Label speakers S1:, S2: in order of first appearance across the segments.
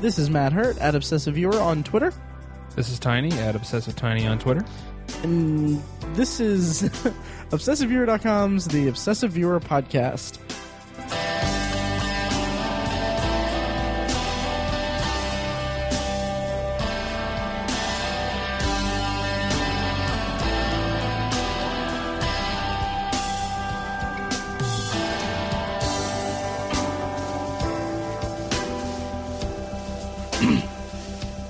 S1: This is Matt Hurt at Obsessive Viewer on Twitter.
S2: This is Tiny at Obsessive Tiny on Twitter.
S1: And this is ObsessiveViewer.com's The Obsessive Viewer Podcast.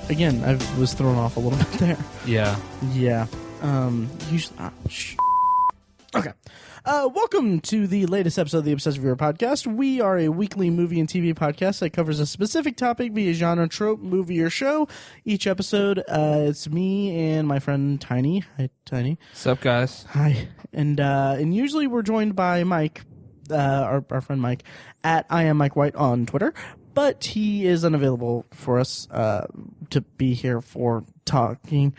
S1: Again, I was thrown off a little bit there.
S2: Yeah.
S1: Yeah. Usually. Okay. Welcome to the latest episode of the Obsessive Viewer Podcast. We are a weekly movie and TV podcast that covers a specific topic via genre, trope, movie, or show. Each episode, it's me and my friend Tiny. Hi, Tiny.
S2: What's up, guys?
S1: Hi. And usually we're joined by Mike, our friend Mike, at I am Mike White on Twitter. But he is unavailable for us to be here for talking.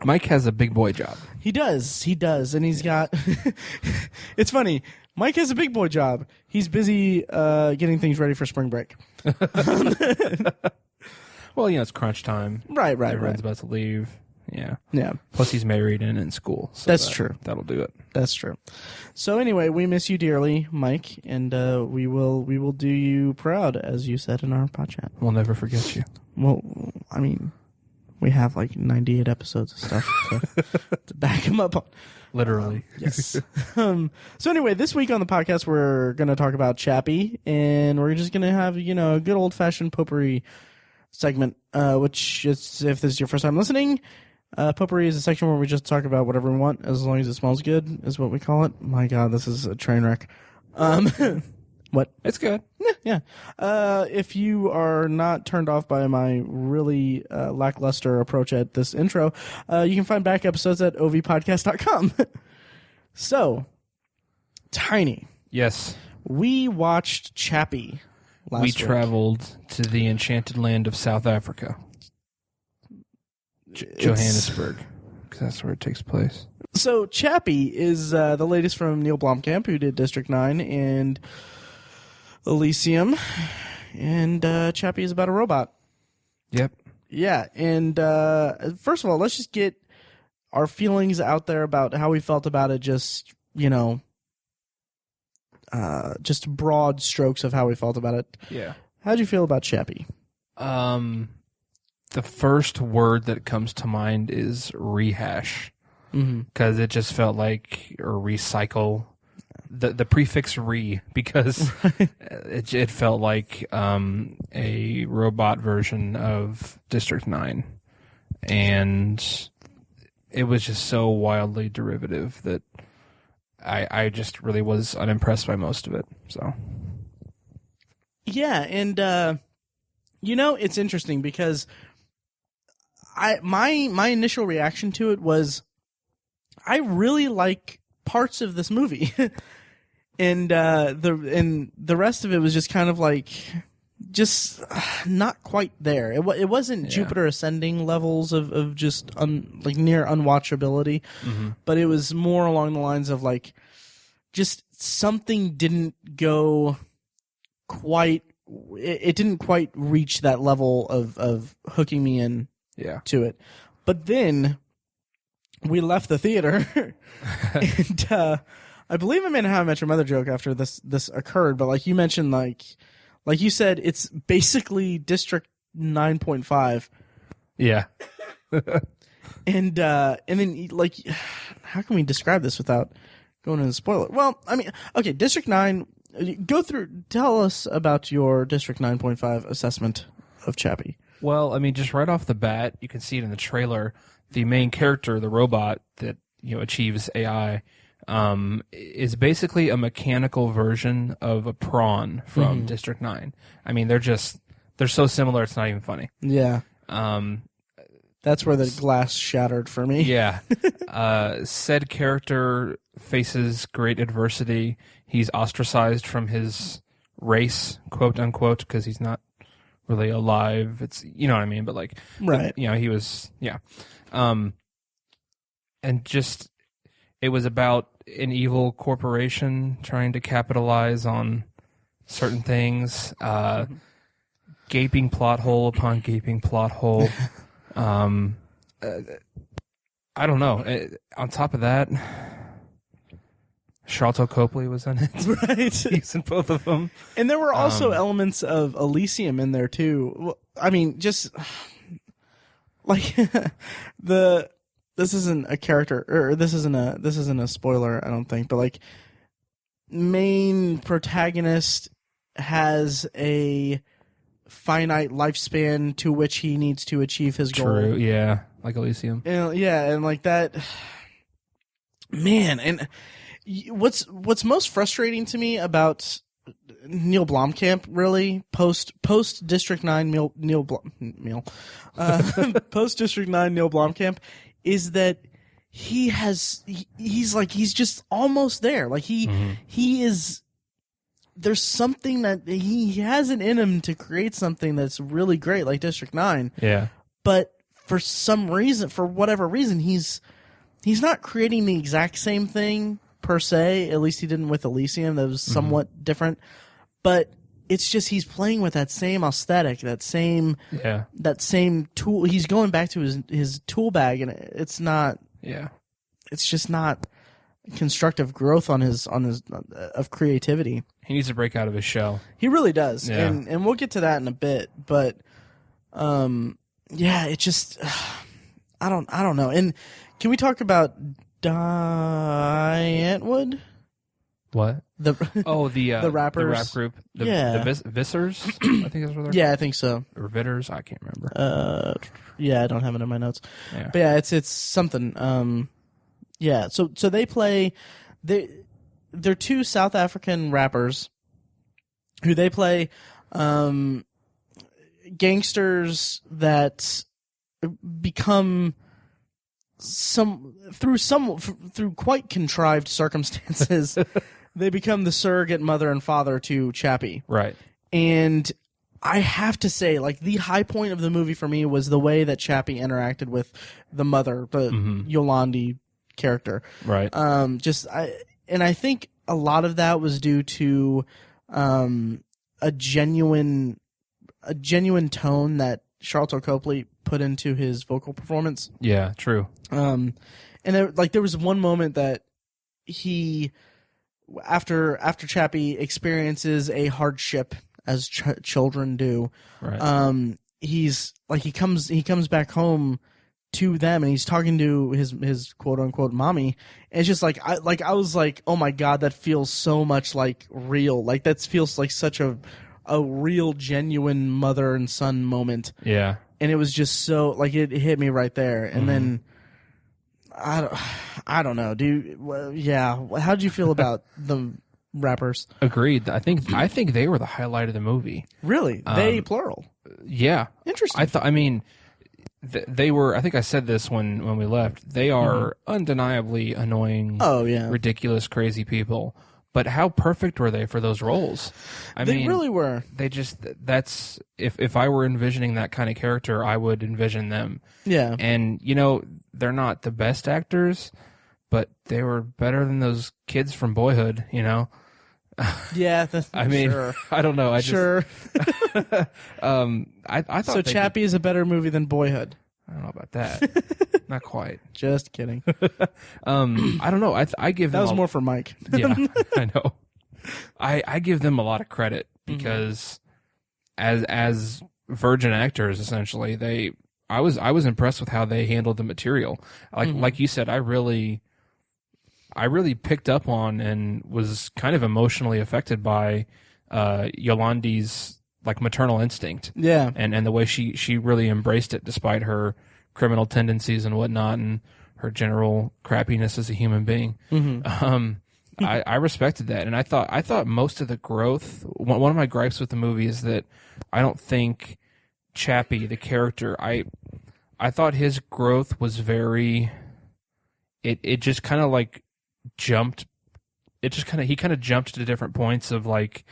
S2: Mike has a big boy job.
S1: He does, and he's got... It's funny. Mike has a big boy job. He's busy getting things ready for spring break.
S2: Well, it's crunch time.
S1: Right.
S2: Everyone's about to leave. Yeah.
S1: Yeah.
S2: Plus, he's married and in school. So
S1: That's true.
S2: That'll do it.
S1: That's true. So anyway, we miss you dearly, Mike, and we will do you proud, as you said in our pod chat.
S2: We'll never forget you.
S1: Well, I mean, we have like 98 episodes of stuff to back him up on.
S2: Literally.
S1: Yes. So anyway, this week on the podcast, we're going to talk about Chappie, and we're just going to have, a good old-fashioned potpourri segment, which is, if this is your first time listening, potpourri is a section where we just talk about whatever we want, as long as it smells good, is what we call it. My God, this is a train wreck. What?
S2: It's good.
S1: Yeah. If you are not turned off by my really lackluster approach at this intro, you can find back episodes at OV099.com. So, Tiny.
S2: Yes.
S1: We watched Chappie last week.
S2: We traveled to the enchanted land of South Africa. Johannesburg, because that's where it takes place.
S1: So Chappie is the latest from Neil Blomkamp, who did District 9 and Elysium, and Chappie is about a robot.
S2: Yep.
S1: Yeah, and first of all, let's just get our feelings out there about how we felt about it, just broad strokes of how we felt about it.
S2: Yeah.
S1: How'd you feel about Chappie?
S2: The first word that comes to mind is rehash, because it just felt like or recycle, the prefix re, because it felt like a robot version of District 9, and it was just so wildly derivative that I just really was unimpressed by most of it. So
S1: yeah, and it's interesting because my initial reaction to it was I really like parts of this movie, and the rest of it was just kind of like just not quite there. It wasn't Jupiter Ascending levels of just near unwatchability, but it was more along the lines of like just something didn't go quite. It didn't quite reach that level of hooking me in. To it. But then we left the theater and I believe I made a How I Met Your Mother joke after this occurred, but like you mentioned, like you said, it's basically District 9.5.
S2: Yeah.
S1: and then like how can we describe this without going into spoiler? Well, I mean, okay, District 9, tell us about your District 9.5 assessment of Chappie.
S2: Well, I mean, just right off the bat, you can see it in the trailer. The main character, the robot that achieves AI, is basically a mechanical version of a prawn from District 9. I mean, they're so similar, it's not even funny.
S1: Yeah. That's where the glass shattered for me.
S2: Yeah. Said character faces great adversity. He's ostracized from his race, quote unquote, because he's not really alive. It's, you know what I mean? But like,
S1: right.
S2: He was, and just, it was about an evil corporation trying to capitalize on certain things. Gaping plot hole upon gaping plot hole. I don't know. On top of that, Charlton Copley was in it.
S1: Right.
S2: He's in both of them.
S1: And there were also elements of Elysium in there too. Well, I mean, just like this isn't a character, or this isn't a spoiler, I don't think, but like, main protagonist has a finite lifespan to which he needs to achieve his goal.
S2: True, yeah, like Elysium.
S1: And like that, man. And what's most frustrating to me about Neil Blomkamp, really, post District 9 post District 9 Neil Blomkamp, is that he's just almost there. Like he is. There's something that he has it in him to create something that's really great, like District 9.
S2: Yeah.
S1: But for some reason, for whatever reason, he's not creating the exact same thing per se. At least he didn't with Elysium. That was somewhat different. But it's just he's playing with that same aesthetic, that same tool. He's going back to his tool bag, and it's not. Yeah. It's just not constructive growth on his of creativity.
S2: He needs to break out of his shell.
S1: He really does.
S2: Yeah.
S1: And we'll get to that in a bit, but it just I don't know. And can we talk about Diantwood?
S2: What?
S1: The rappers,
S2: the rap group, the Vissers, I think that's what they're called.
S1: Yeah, I think so.
S2: Or Vitters, I can't remember.
S1: I don't have it in my notes.
S2: Yeah.
S1: But yeah, it's something. So they play. They're two South African rappers who they play gangsters that become through quite contrived circumstances. They become the surrogate mother and father to Chappie.
S2: Right.
S1: And I have to say, like, the high point of the movie for me was the way that Chappie interacted with the mother, the Yolandi character.
S2: Right.
S1: I think a lot of that was due to a genuine tone that Charlton Copley put into his vocal performance.
S2: Yeah, true.
S1: And there was one moment that he, after Chappie experiences a hardship, as children do,
S2: right.
S1: He comes back home to them, and he's talking to his quote unquote mommy, and it's just I was like, oh my god, that feels so much like real. Like, that feels like such a real, genuine mother and son moment.
S2: Yeah.
S1: And it was just so, like, it hit me right there. And then I don't know, dude. Well, yeah. How'd you feel about the rappers?
S2: Agreed. I think they were the highlight of the movie.
S1: Really? They plural.
S2: Yeah.
S1: Interesting.
S2: They were, I think I said this when we left, they are undeniably annoying, ridiculous, crazy people. But how perfect were they for those roles?
S1: They really were.
S2: They just, that's, if I were envisioning that kind of character, I would envision them.
S1: Yeah.
S2: And, they're not the best actors, but they were better than those kids from Boyhood,
S1: Yeah.
S2: Sure. I don't know. I thought
S1: so. Chappie is a better movie than Boyhood.
S2: I don't know about that. Not quite.
S1: Just kidding.
S2: I don't know. I give them
S1: that was more for Mike.
S2: Yeah, I know. I give them a lot of credit because as virgin actors, essentially, I was impressed with how they handled the material. Like you said, I really picked up on and was kind of emotionally affected by Yolandi's maternal instinct. Yeah. And the way she really embraced it despite her criminal tendencies and whatnot and her general crappiness as a human being. I respected that, and I thought most of the growth. One of my gripes with the movie is that I don't think Chappie, the character, I thought his growth was very. It just kind of jumped. He kind of jumped to different points of like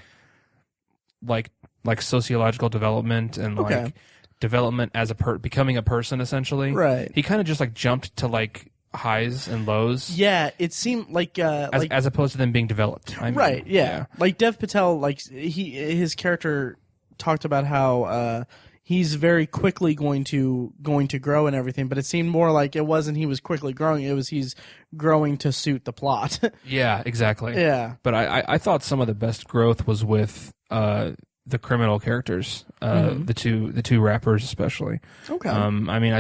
S2: sociological development and development as becoming a person, essentially.
S1: Right.
S2: He kind of just jumped to highs and lows.
S1: Yeah, it seemed like
S2: as opposed to them being developed. I mean,
S1: right. Yeah. Like Dev Patel, like his character talked about how he's very quickly going to grow and everything, but it seemed more like it wasn't he was quickly growing, it was he's growing to suit the plot.
S2: Yeah, exactly.
S1: Yeah.
S2: But I thought some of the best growth was with the criminal characters, the two rappers especially.
S1: Okay.
S2: I mean,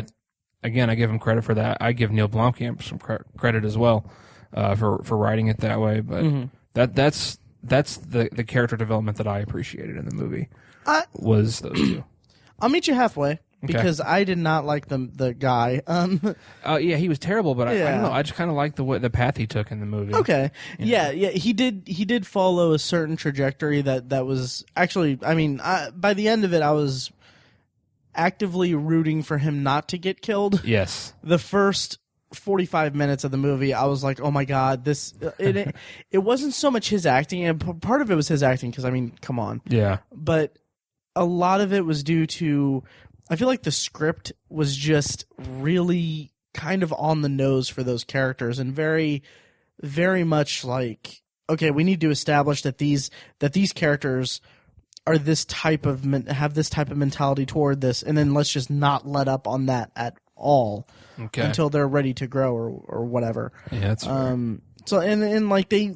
S2: I give him credit for that. I give Neil Blomkamp some credit as well for writing it that way. But that's the character development that I appreciated in the movie. Was those two.
S1: I'll meet you halfway because I did not like the guy.
S2: Yeah, he was terrible, but I don't know. I just kind of liked the path he took in the movie.
S1: Okay, yeah, he did follow a certain trajectory that was actually. I mean, by the end of it, I was actively rooting for him not to get killed.
S2: Yes,
S1: the first 45 minutes of the movie, I was like, oh my god, this. It wasn't so much his acting, and part of it was his acting because I mean, come on,
S2: yeah,
S1: but a lot of it was due to, I feel like the script was just really kind of on the nose for those characters and very, very much like, okay, we need to establish that these characters are this type of have this type of mentality toward this, and then let's just not let up on that at all until they're ready to grow or whatever.
S2: Yeah, that's fair.
S1: So and like they,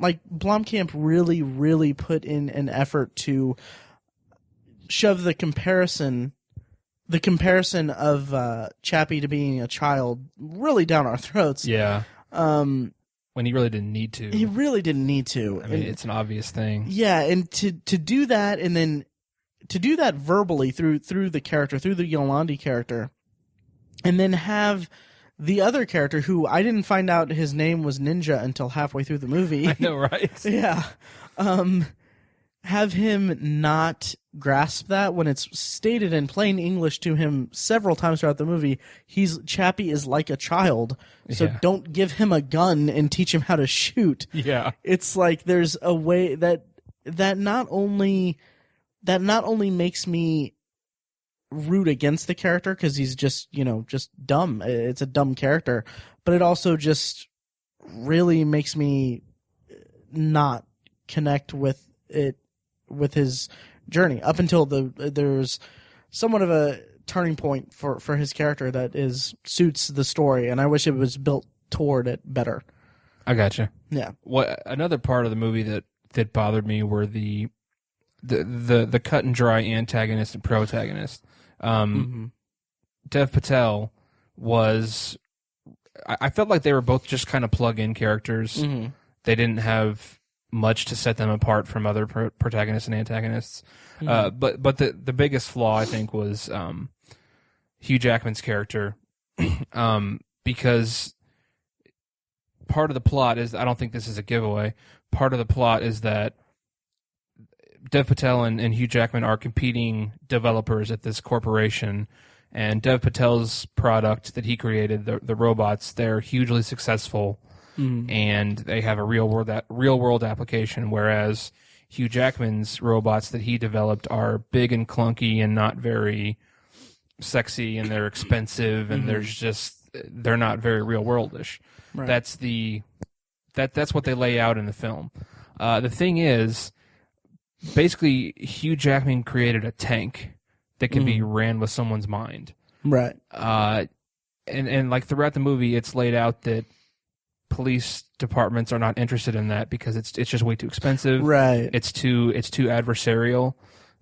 S1: like Blomkamp really put in an effort to shove the comparison of Chappie to being a child really down our throats.
S2: Yeah. When he really didn't need to.
S1: He really didn't need to.
S2: I mean, it's an obvious thing.
S1: Yeah, and to do that, and then to do that verbally through the character, through the Yolandi character, and then have the other character, who I didn't find out his name was Ninja until halfway through the movie.
S2: I know, right?
S1: Yeah. Have him not grasp that when it's stated in plain English to him several times throughout the movie. Chappie is like a child, so don't give him a gun and teach him how to shoot.
S2: Yeah,
S1: it's like there's a way that not only makes me root against the character because he's just dumb. It's a dumb character, but it also just really makes me not connect with it. With his journey up until there's somewhat of a turning point for his character that suits the story, and I wish it was built toward it better.
S2: I gotcha.
S1: Yeah.
S2: What another part of the movie that bothered me were the cut and dry antagonist and protagonist. Dev Patel was. I felt like they were both just kind of plug-in characters. Mm-hmm. They didn't have much to set them apart from other protagonists and antagonists. Mm-hmm. But the biggest flaw, I think, was Hugh Jackman's character, because part of the plot is, I don't think this is a giveaway, part of the plot is that Dev Patel and Hugh Jackman are competing developers at this corporation, and Dev Patel's product that he created, the robots, they're hugely successful. Mm. And they have a real world application, whereas Hugh Jackman's robots that he developed are big and clunky and not very sexy, and they're expensive, and they're not very real worldish. Right. That's what they lay out in the film. The thing is, basically, Hugh Jackman created a tank that can be ran with someone's mind.
S1: Right.
S2: And like throughout the movie, it's laid out that police departments are not interested in that because it's just way too expensive.
S1: Right.
S2: It's too adversarial.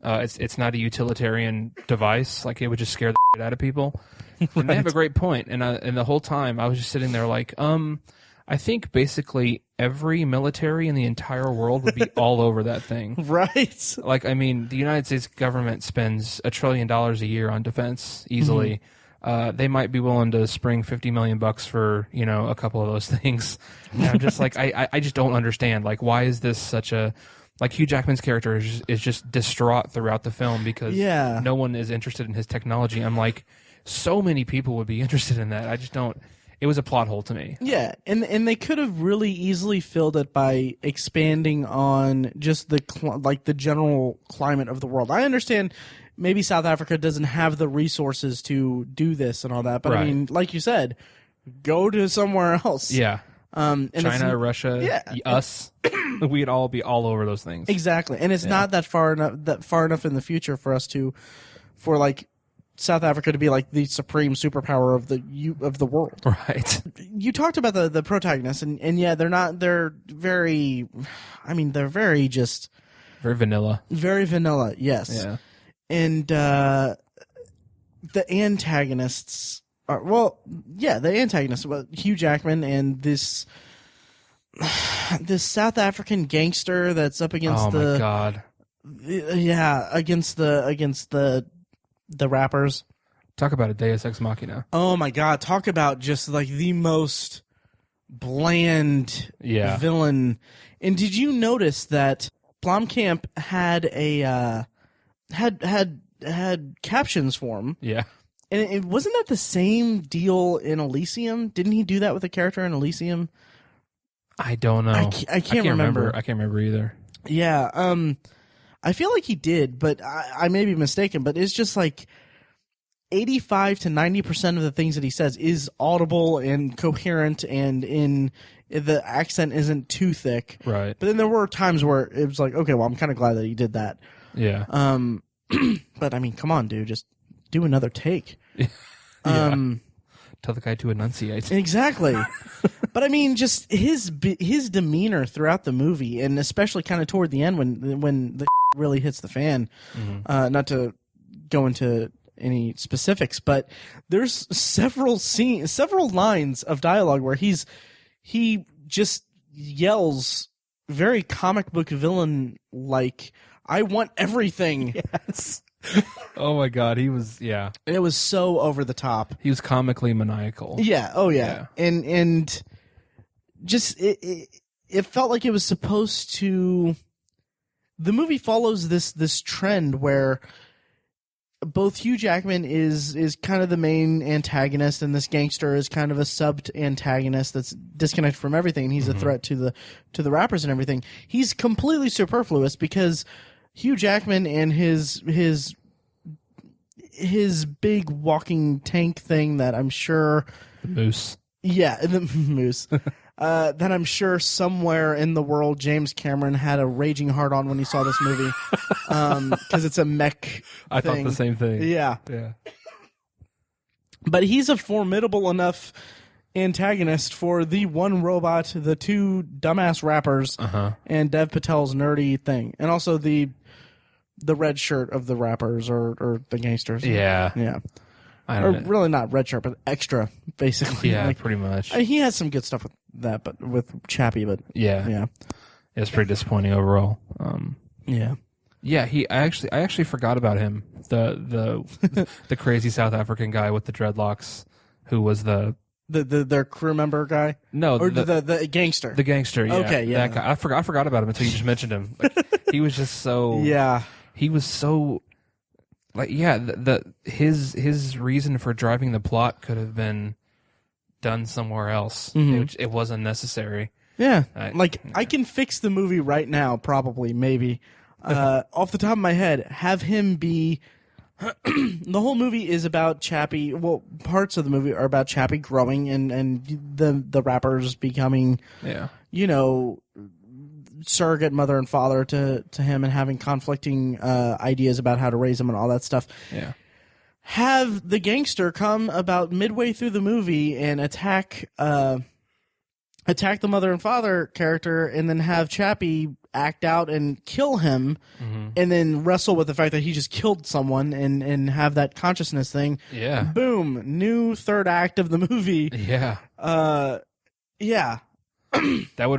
S2: It's not a utilitarian device. Like, it would just scare the shit out of people. Right. And they have a great point. And the whole time I was just sitting there like, I think basically every military in the entire world would be all over that thing. Right. Like, I mean, the United States government spends $1 trillion a year on defense easily. Mm-hmm. They might be willing to spring $50 million for, a couple of those things. And I'm just like, I just don't understand. Like, why is this such a, like, Hugh Jackman's character is just distraught throughout the film because no one is interested in his technology. I'm like, so many people would be interested in that. I just don't. It was a plot hole to me. Yeah, and they could have really easily filled it by expanding on just the general climate of the world. I understand. Maybe South Africa doesn't have the resources to do this and all that, but right. I mean, like you said,
S1: go to somewhere else.
S2: Yeah.
S1: And
S2: China, Russia,
S1: yeah.
S2: us, we'd all be all over those things.
S1: Exactly. And it's not that far enough in the future for us for like South Africa to be like the supreme superpower of the world.
S2: Right.
S1: You talked about the protagonists, and yeah, they're very, I mean, they're very
S2: vanilla.
S1: Very vanilla, yes.
S2: Yeah.
S1: And the antagonists are, well, yeah, the antagonists, Hugh Jackman and this South African gangster that's up against
S2: my God.
S1: Yeah, against the rappers.
S2: Talk about a Deus Ex Machina.
S1: Oh my God! Talk about just like the most bland villain. And did you notice that Blomkamp had had captions for him?
S2: Yeah.
S1: And it wasn't that the same deal in Elysium? Didn't he do that with a character in Elysium?
S2: I don't know.
S1: I can't remember.
S2: I can't remember either.
S1: Yeah. I feel like he did, but I may be mistaken. But it's just like 85 to 90% of the things that he says is audible and coherent, and the accent isn't too thick.
S2: Right.
S1: But then there were times where it was like, okay, well, I'm kind of glad that he did that.
S2: Yeah.
S1: But I mean, come on, dude, just do another take.
S2: Yeah. Tell the guy to enunciate.
S1: Exactly. But I mean, just his demeanor throughout the movie, and especially kind of toward the end when the really hits the fan.
S2: Mm-hmm.
S1: Not to go into any specifics, but there's several lines of dialogue where he just yells very comic book villain like, "I want everything."
S2: Yes. Oh my God, he was
S1: It was so over the top.
S2: He was comically maniacal.
S1: Yeah. Oh yeah. And just it felt like it was supposed to. The movie follows this trend where both Hugh Jackman is kind of the main antagonist, and this gangster is kind of a sub-antagonist that's disconnected from everything. And he's a threat to the rappers and everything. He's completely superfluous because Hugh Jackman and his big walking tank thing that I'm sure
S2: the moose.
S1: Yeah, the moose. That I'm sure somewhere in the world James Cameron had a raging hard on when he saw this movie, because it's a mech.
S2: I thought the same thing.
S1: Yeah. But he's a formidable enough antagonist for the one robot, the two dumbass rappers, and Dev Patel's nerdy thing, and also the red shirt of the rappers or the gangsters.
S2: Yeah.
S1: Or really not red shirt, but extra, basically.
S2: Yeah, pretty much.
S1: He has some good stuff with that, but with Chappie, but
S2: yeah, it's pretty disappointing overall.
S1: Yeah.
S2: I actually forgot about him. The crazy South African guy with the dreadlocks, who was
S1: their crew member guy.
S2: No,
S1: or the gangster.
S2: The gangster. Yeah.
S1: Okay, yeah.
S2: That guy. I forgot about him until you just mentioned him. Like, he was just so.
S1: Yeah.
S2: He was so. Like his reason for driving the plot could have been done somewhere else. It wasn't necessary.
S1: Yeah, I can fix the movie right now, probably, maybe. Off the top of my head, have him be. The whole movie is about Chappie. Well, parts of the movie are about Chappie growing and the rappers becoming, surrogate mother and father to him, and having conflicting ideas about how to raise him and all that stuff.
S2: Yeah.
S1: Have the gangster come about midway through the movie and attack the mother and father character, and then have Chappie act out and kill him, and then wrestle with the fact that he just killed someone, and have that consciousness thing.
S2: Yeah.
S1: Boom. New third act of the movie.
S2: Yeah.
S1: Yeah.
S2: That would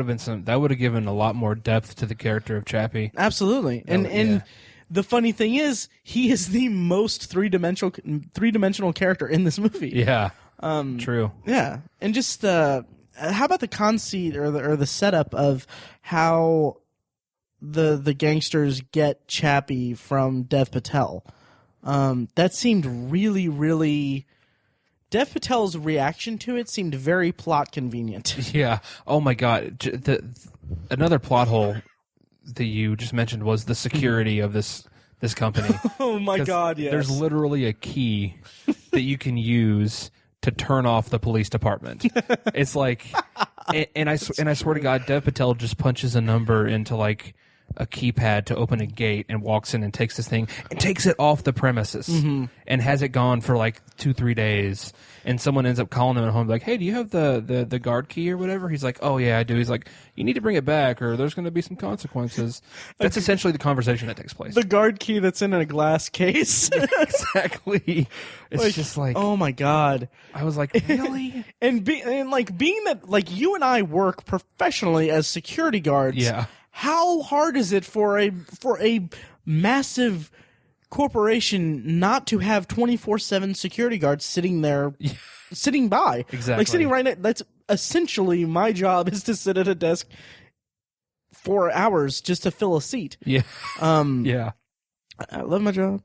S2: have given a lot more depth to the character of Chappie.
S1: Absolutely. And the funny thing is, he is the most three-dimensional character in this movie.
S2: Yeah. True.
S1: Yeah. And just how about the conceit or the setup of how the gangsters get Chappie from Dev Patel? That seemed really, really. Dev Patel's reaction to it seemed very plot convenient.
S2: Yeah. Oh my God. Another plot hole that you just mentioned was the security of this company.
S1: Oh my God! Yes.
S2: There's literally a key that you can use to turn off the police department. It's like, and I swear to God, Dev Patel just punches a number into like a keypad to open a gate and walks in and takes this thing and takes it off the premises and has it gone for like 2-3 days. And someone ends up calling him at home like, hey, do you have the guard key or whatever? He's like, oh yeah, I do. He's like, you need to bring it back or there's going to be some consequences. That's essentially the conversation that takes place.
S1: The guard key that's in a glass case.
S2: Exactly. It's like, just like,
S1: oh my God.
S2: I was like, really?
S1: and being that like you and I work professionally as security guards.
S2: Yeah.
S1: How hard is it for a massive corporation not to have 24/7 security guards sitting there, sitting by,
S2: exactly,
S1: like sitting right? That's essentially my job, is to sit at a desk for hours just to fill a seat.
S2: Yeah, yeah.
S1: I love my job,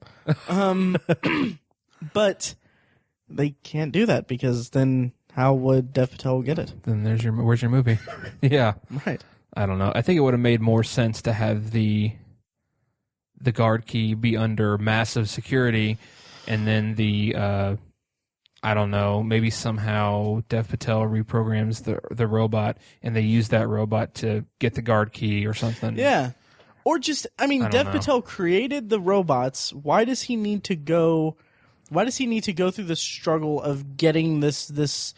S1: but they can't do that because then how would Dev Patel get it?
S2: Then where's your movie? Yeah,
S1: right.
S2: I don't know. I think it would have made more sense to have the guard key be under massive security, and then I don't know, maybe somehow Dev Patel reprograms the robot, and they use that robot to get the guard key or something.
S1: Yeah, or just Dev Patel created the robots. Why does he need to go? Why does he need to go through the struggle of getting this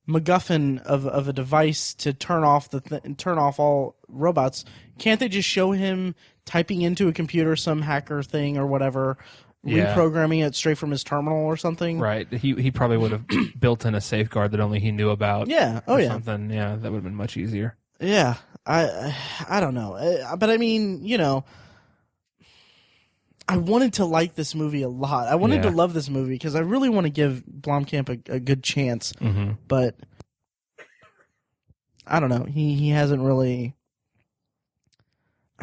S1: MacGuffin of a device to turn off turn off all robots? Can't they just show him typing into a computer some hacker thing or whatever, reprogramming it straight from his terminal or something?
S2: Right. He probably would have built in a safeguard that only he knew about.
S1: Yeah. Oh, yeah.
S2: Something. Yeah, that would have been much easier.
S1: Yeah. I don't know, but I mean, I wanted to like this movie a lot. I wanted to love this movie because I really want to give Blomkamp a good chance.
S2: Mm-hmm.
S1: But I don't know. He hasn't really.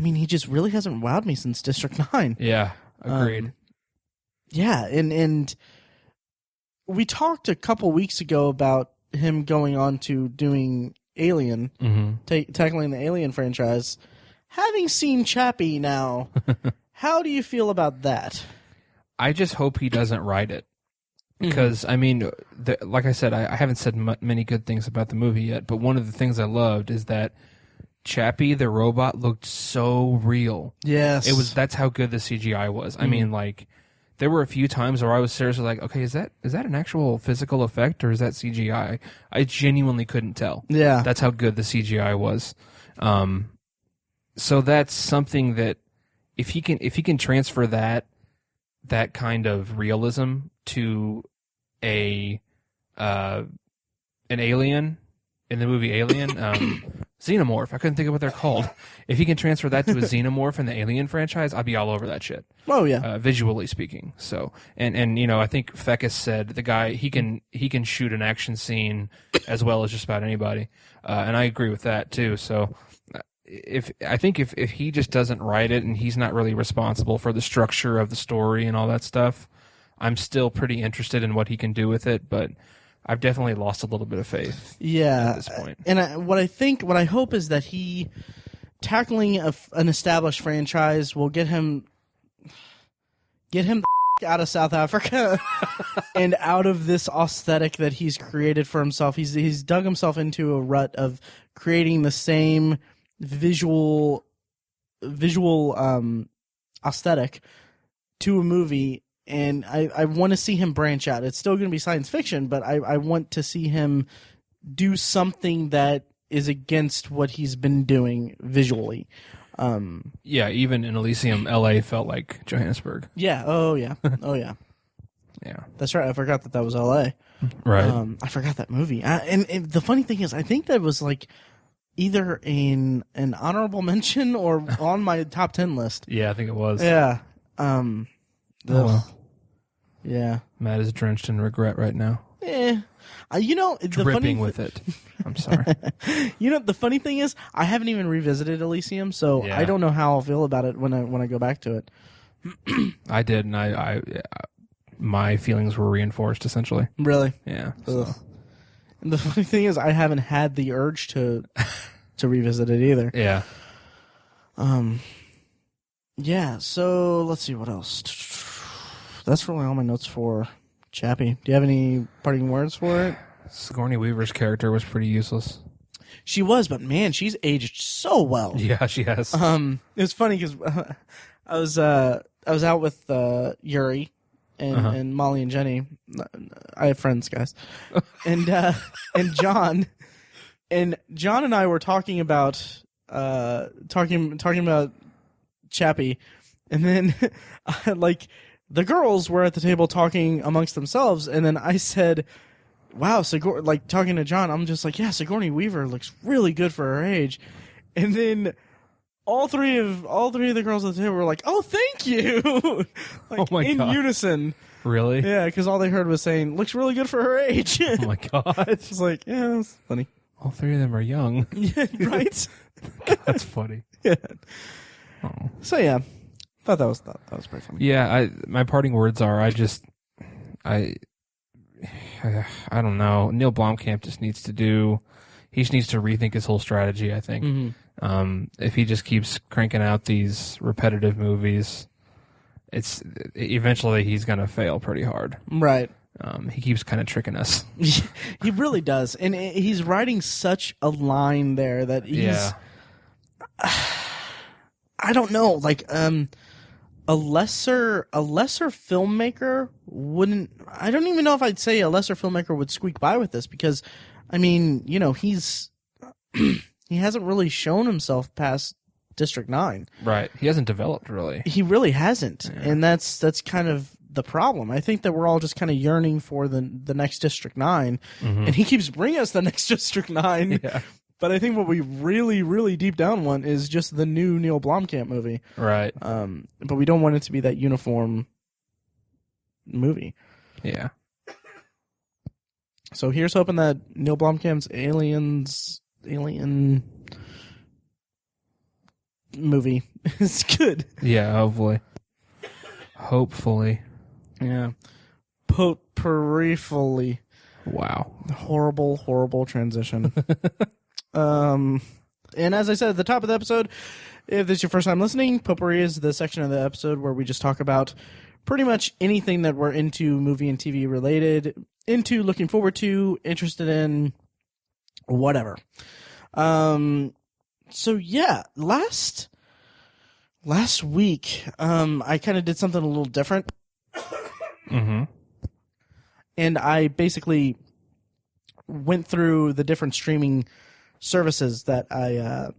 S1: He just really hasn't wowed me since District 9.
S2: Yeah, agreed.
S1: Yeah, and we talked a couple weeks ago about him going on to doing Alien, tackling the Alien franchise. Having seen Chappie now. How do you feel about that?
S2: I just hope he doesn't write it. Because, like I said, I haven't said many good things about the movie yet, but one of the things I loved is that Chappie, the robot, looked so real.
S1: Yes.
S2: That's how good the CGI was. There were a few times where I was seriously like, okay, is that an actual physical effect or is that CGI? I genuinely couldn't tell.
S1: Yeah.
S2: That's how good the CGI was. So that's something that if he can transfer that kind of realism to an alien in the movie Alien, xenomorph. I couldn't think of what they're called. If he can transfer that to a xenomorph in the Alien franchise, I'd be all over that shit.
S1: Oh yeah,
S2: visually speaking. So and I think Fecus said the guy he can shoot an action scene as well as just about anybody, and I agree with that too. So. If he just doesn't write it and he's not really responsible for the structure of the story and all that stuff, I'm still pretty interested in what he can do with it, but I've definitely lost a little bit of faith.
S1: Yeah,
S2: at this point.
S1: And what I hope is that he tackling an established franchise will get him out of South Africa and out of this aesthetic that he's created for himself. He's dug himself into a rut of creating the same visual aesthetic to a movie, and I want to see him branch out. It's still going to be science fiction, but I want to see him do something that is against what he's been doing visually.
S2: Yeah, even in Elysium, LA felt like Johannesburg.
S1: Yeah. Oh yeah. Oh yeah.
S2: Yeah.
S1: That's right. I forgot that was LA.
S2: Right.
S1: I forgot that movie. And the funny thing is, I think that was like either in an honorable mention or on my top 10 list.
S2: Yeah, I think it was.
S1: Yeah.
S2: Well.
S1: Yeah.
S2: Matt is drenched in regret right now.
S1: Dripping
S2: with it. I'm sorry.
S1: The funny thing is, I haven't even revisited Elysium, so I don't know how I'll feel about it when I go back to it.
S2: I did, and I my feelings were reinforced essentially.
S1: Really?
S2: Yeah.
S1: So. And the funny thing is, I haven't had the urge to revisit it either.
S2: Yeah.
S1: Yeah. So let's see what else. That's really all my notes for Chappie. Do you have any parting words for it?
S2: Sigourney Weaver's character was pretty useless.
S1: She was, but man, she's aged so well.
S2: Yeah, she has.
S1: It was funny because I was out with Yuri and Molly and Jenny. I have friends, guys, and John, and John and I were talking about Chappie, and then like the girls were at the table talking amongst themselves, and then I said, wow, like talking to John, I'm just like, yeah, Sigourney Weaver looks really good for her age. And then all three of the girls at the table were like, oh, thank you. Like,
S2: oh my
S1: in
S2: God.
S1: unison.
S2: Really?
S1: Yeah, because all they heard was saying, looks really good for her age.
S2: Oh my God.
S1: It's just like, yeah, that's funny.
S2: All three of them are young.
S1: Yeah, right?
S2: God, that's funny.
S1: Yeah.
S2: Oh.
S1: So yeah, thought that was pretty funny.
S2: Yeah, my parting words are I don't know. Neil Blomkamp just needs to rethink his whole strategy, I think.
S1: Mm-hmm.
S2: If he just keeps cranking out these repetitive movies, eventually he's going to fail pretty hard.
S1: Right.
S2: He keeps kind of tricking us.
S1: He really does. And he's writing such a line there that he's...
S2: Yeah.
S1: I don't know, like a lesser filmmaker wouldn't. I don't even know if I'd say a lesser filmmaker would squeak by with this, because I mean, you know, he's he hasn't really shown himself past District 9.
S2: Right. He hasn't developed really.
S1: He really hasn't.
S2: Yeah.
S1: And that's kind of the problem. I think that we're all just kind of yearning for the next District 9, and he keeps bringing us the next District 9.
S2: Yeah.
S1: But I think what we really, really deep down want is just the new Neil Blomkamp movie.
S2: Right.
S1: But we don't want it to be that uniform movie.
S2: Yeah.
S1: So here's hoping that Neil Blomkamp's Alien movie is good.
S2: Yeah, hopefully. Hopefully.
S1: Yeah. Potpourri-fully.
S2: Wow.
S1: Horrible, horrible transition. And as I said at the top of the episode, if this is your first time listening, Potpourri is the section of the episode where we just talk about pretty much anything that we're into, movie and TV related, into, looking forward to, interested in, whatever. So yeah, last week, I kind of did something a little different.
S2: Mm-hmm.
S1: And I basically went through the different streaming services that I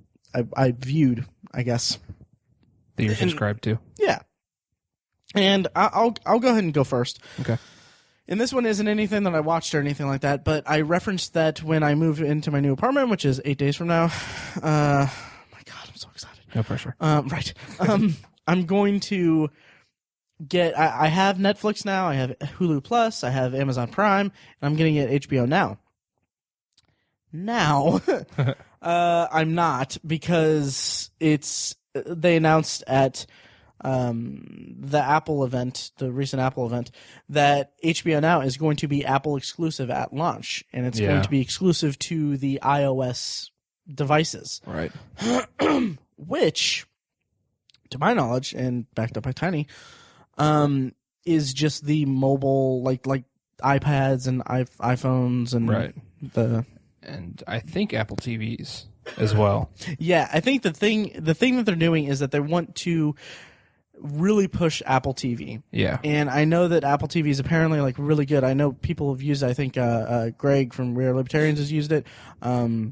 S1: viewed, I guess.
S2: That you're subscribed to.
S1: Yeah. And I'll go ahead and go first.
S2: Okay.
S1: And this one isn't anything that I watched or anything like that, but I referenced that when I move into my new apartment, which is 8 days from now. My God, I'm so excited.
S2: No pressure.
S1: Right. I'm going to get... I have Netflix now. I have Hulu Plus. I have Amazon Prime. And I'm getting it HBO Now. Now, I'm not, because they announced at the Apple event, the recent Apple event, that HBO Now is going to be Apple exclusive at launch, and it's going to be exclusive to the iOS devices.
S2: Right.
S1: Which, to my knowledge, and backed up by Tiny, is just the mobile, like iPads and iPhones and
S2: right.
S1: And
S2: I think Apple TVs as well.
S1: Yeah, I think the thing that they're doing is that they want to really push Apple TV.
S2: Yeah.
S1: And I know that Apple TV is apparently like really good. I know people have used it. I think Greg from Rare Libertarians has used it.
S2: My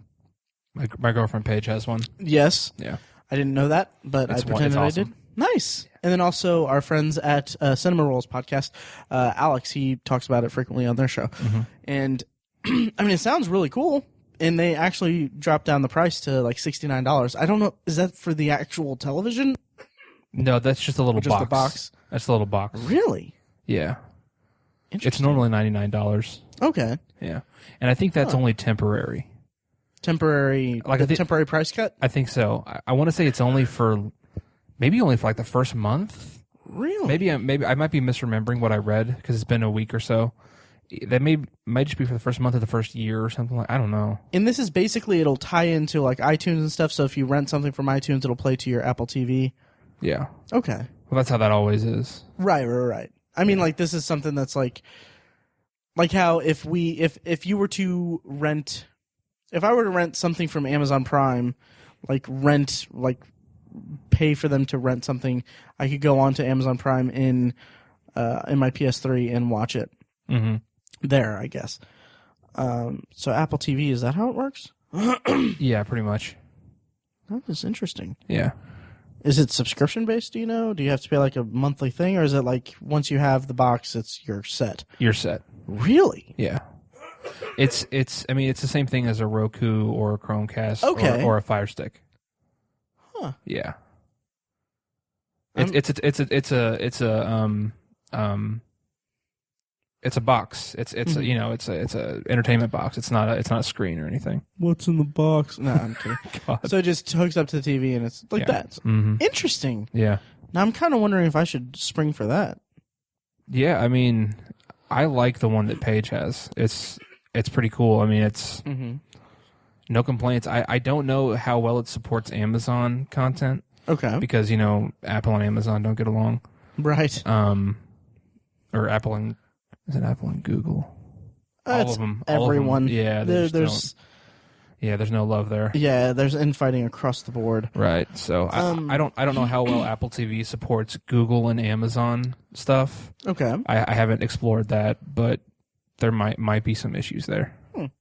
S2: girlfriend Paige has one.
S1: Yes.
S2: Yeah.
S1: I didn't know that, but I pretended I did. Nice. And then also our friends at Cinema Rolls podcast, Alex, he talks about it frequently on their show. Mm-hmm. And I mean, it sounds really cool, and they actually dropped down the price to like $69. I don't know, is that for the actual television?
S2: No, that's just a little box.
S1: Just a box?
S2: That's a little box.
S1: Really?
S2: Yeah. It's normally $99.
S1: Okay.
S2: Yeah, and I think that's only temporary.
S1: Temporary, like temporary price cut?
S2: I think so. I want to say it's only for like the first month.
S1: Really?
S2: Maybe I might be misremembering what I read because it's been a week or so. That might just be for the first month of the first year or something like. I don't know. And
S1: this is basically, it'll tie into like iTunes and stuff. So if you rent something from iTunes, it'll play to your Apple TV.
S2: Yeah.
S1: Okay.
S2: Well, that's how that always is.
S1: Right. I mean, like, this is something that's like, like how if you were to rent, if I were to rent something from Amazon Prime, pay for them to rent something, I could go on to Amazon Prime in my PS3 and watch it there, I guess. So Apple TV, is that how it works?
S2: Yeah, pretty much.
S1: That is interesting.
S2: Yeah.
S1: Is it subscription based? Do you know? Do you have to pay like a monthly thing, or is it like once you have the box, you're set?
S2: You're set.
S1: Really?
S2: Yeah. It's I mean, it's the same thing as a Roku or a Chromecast or a Fire Stick.
S1: Huh.
S2: Yeah. It's a box. It's a entertainment box. It's not a screen or anything.
S1: What's in the box? No, I'm kidding. So it just hooks up to the TV and it's like that.
S2: Mm-hmm.
S1: Interesting.
S2: Yeah.
S1: Now I'm kind of wondering if I should spring for that.
S2: Yeah, I mean, I like the one that Paige has. It's pretty cool. I mean, it's no complaints. I don't know how well it supports Amazon content.
S1: Okay.
S2: Because, Apple and Amazon don't get along.
S1: Right.
S2: Or Apple and is it Apple and Google? All of them.
S1: Everyone.
S2: Yeah. There's no love there.
S1: Yeah, there's infighting across the board.
S2: Right. So I don't know how well Apple TV supports Google and Amazon stuff.
S1: Okay.
S2: I haven't explored that, but there might be some issues there.
S1: I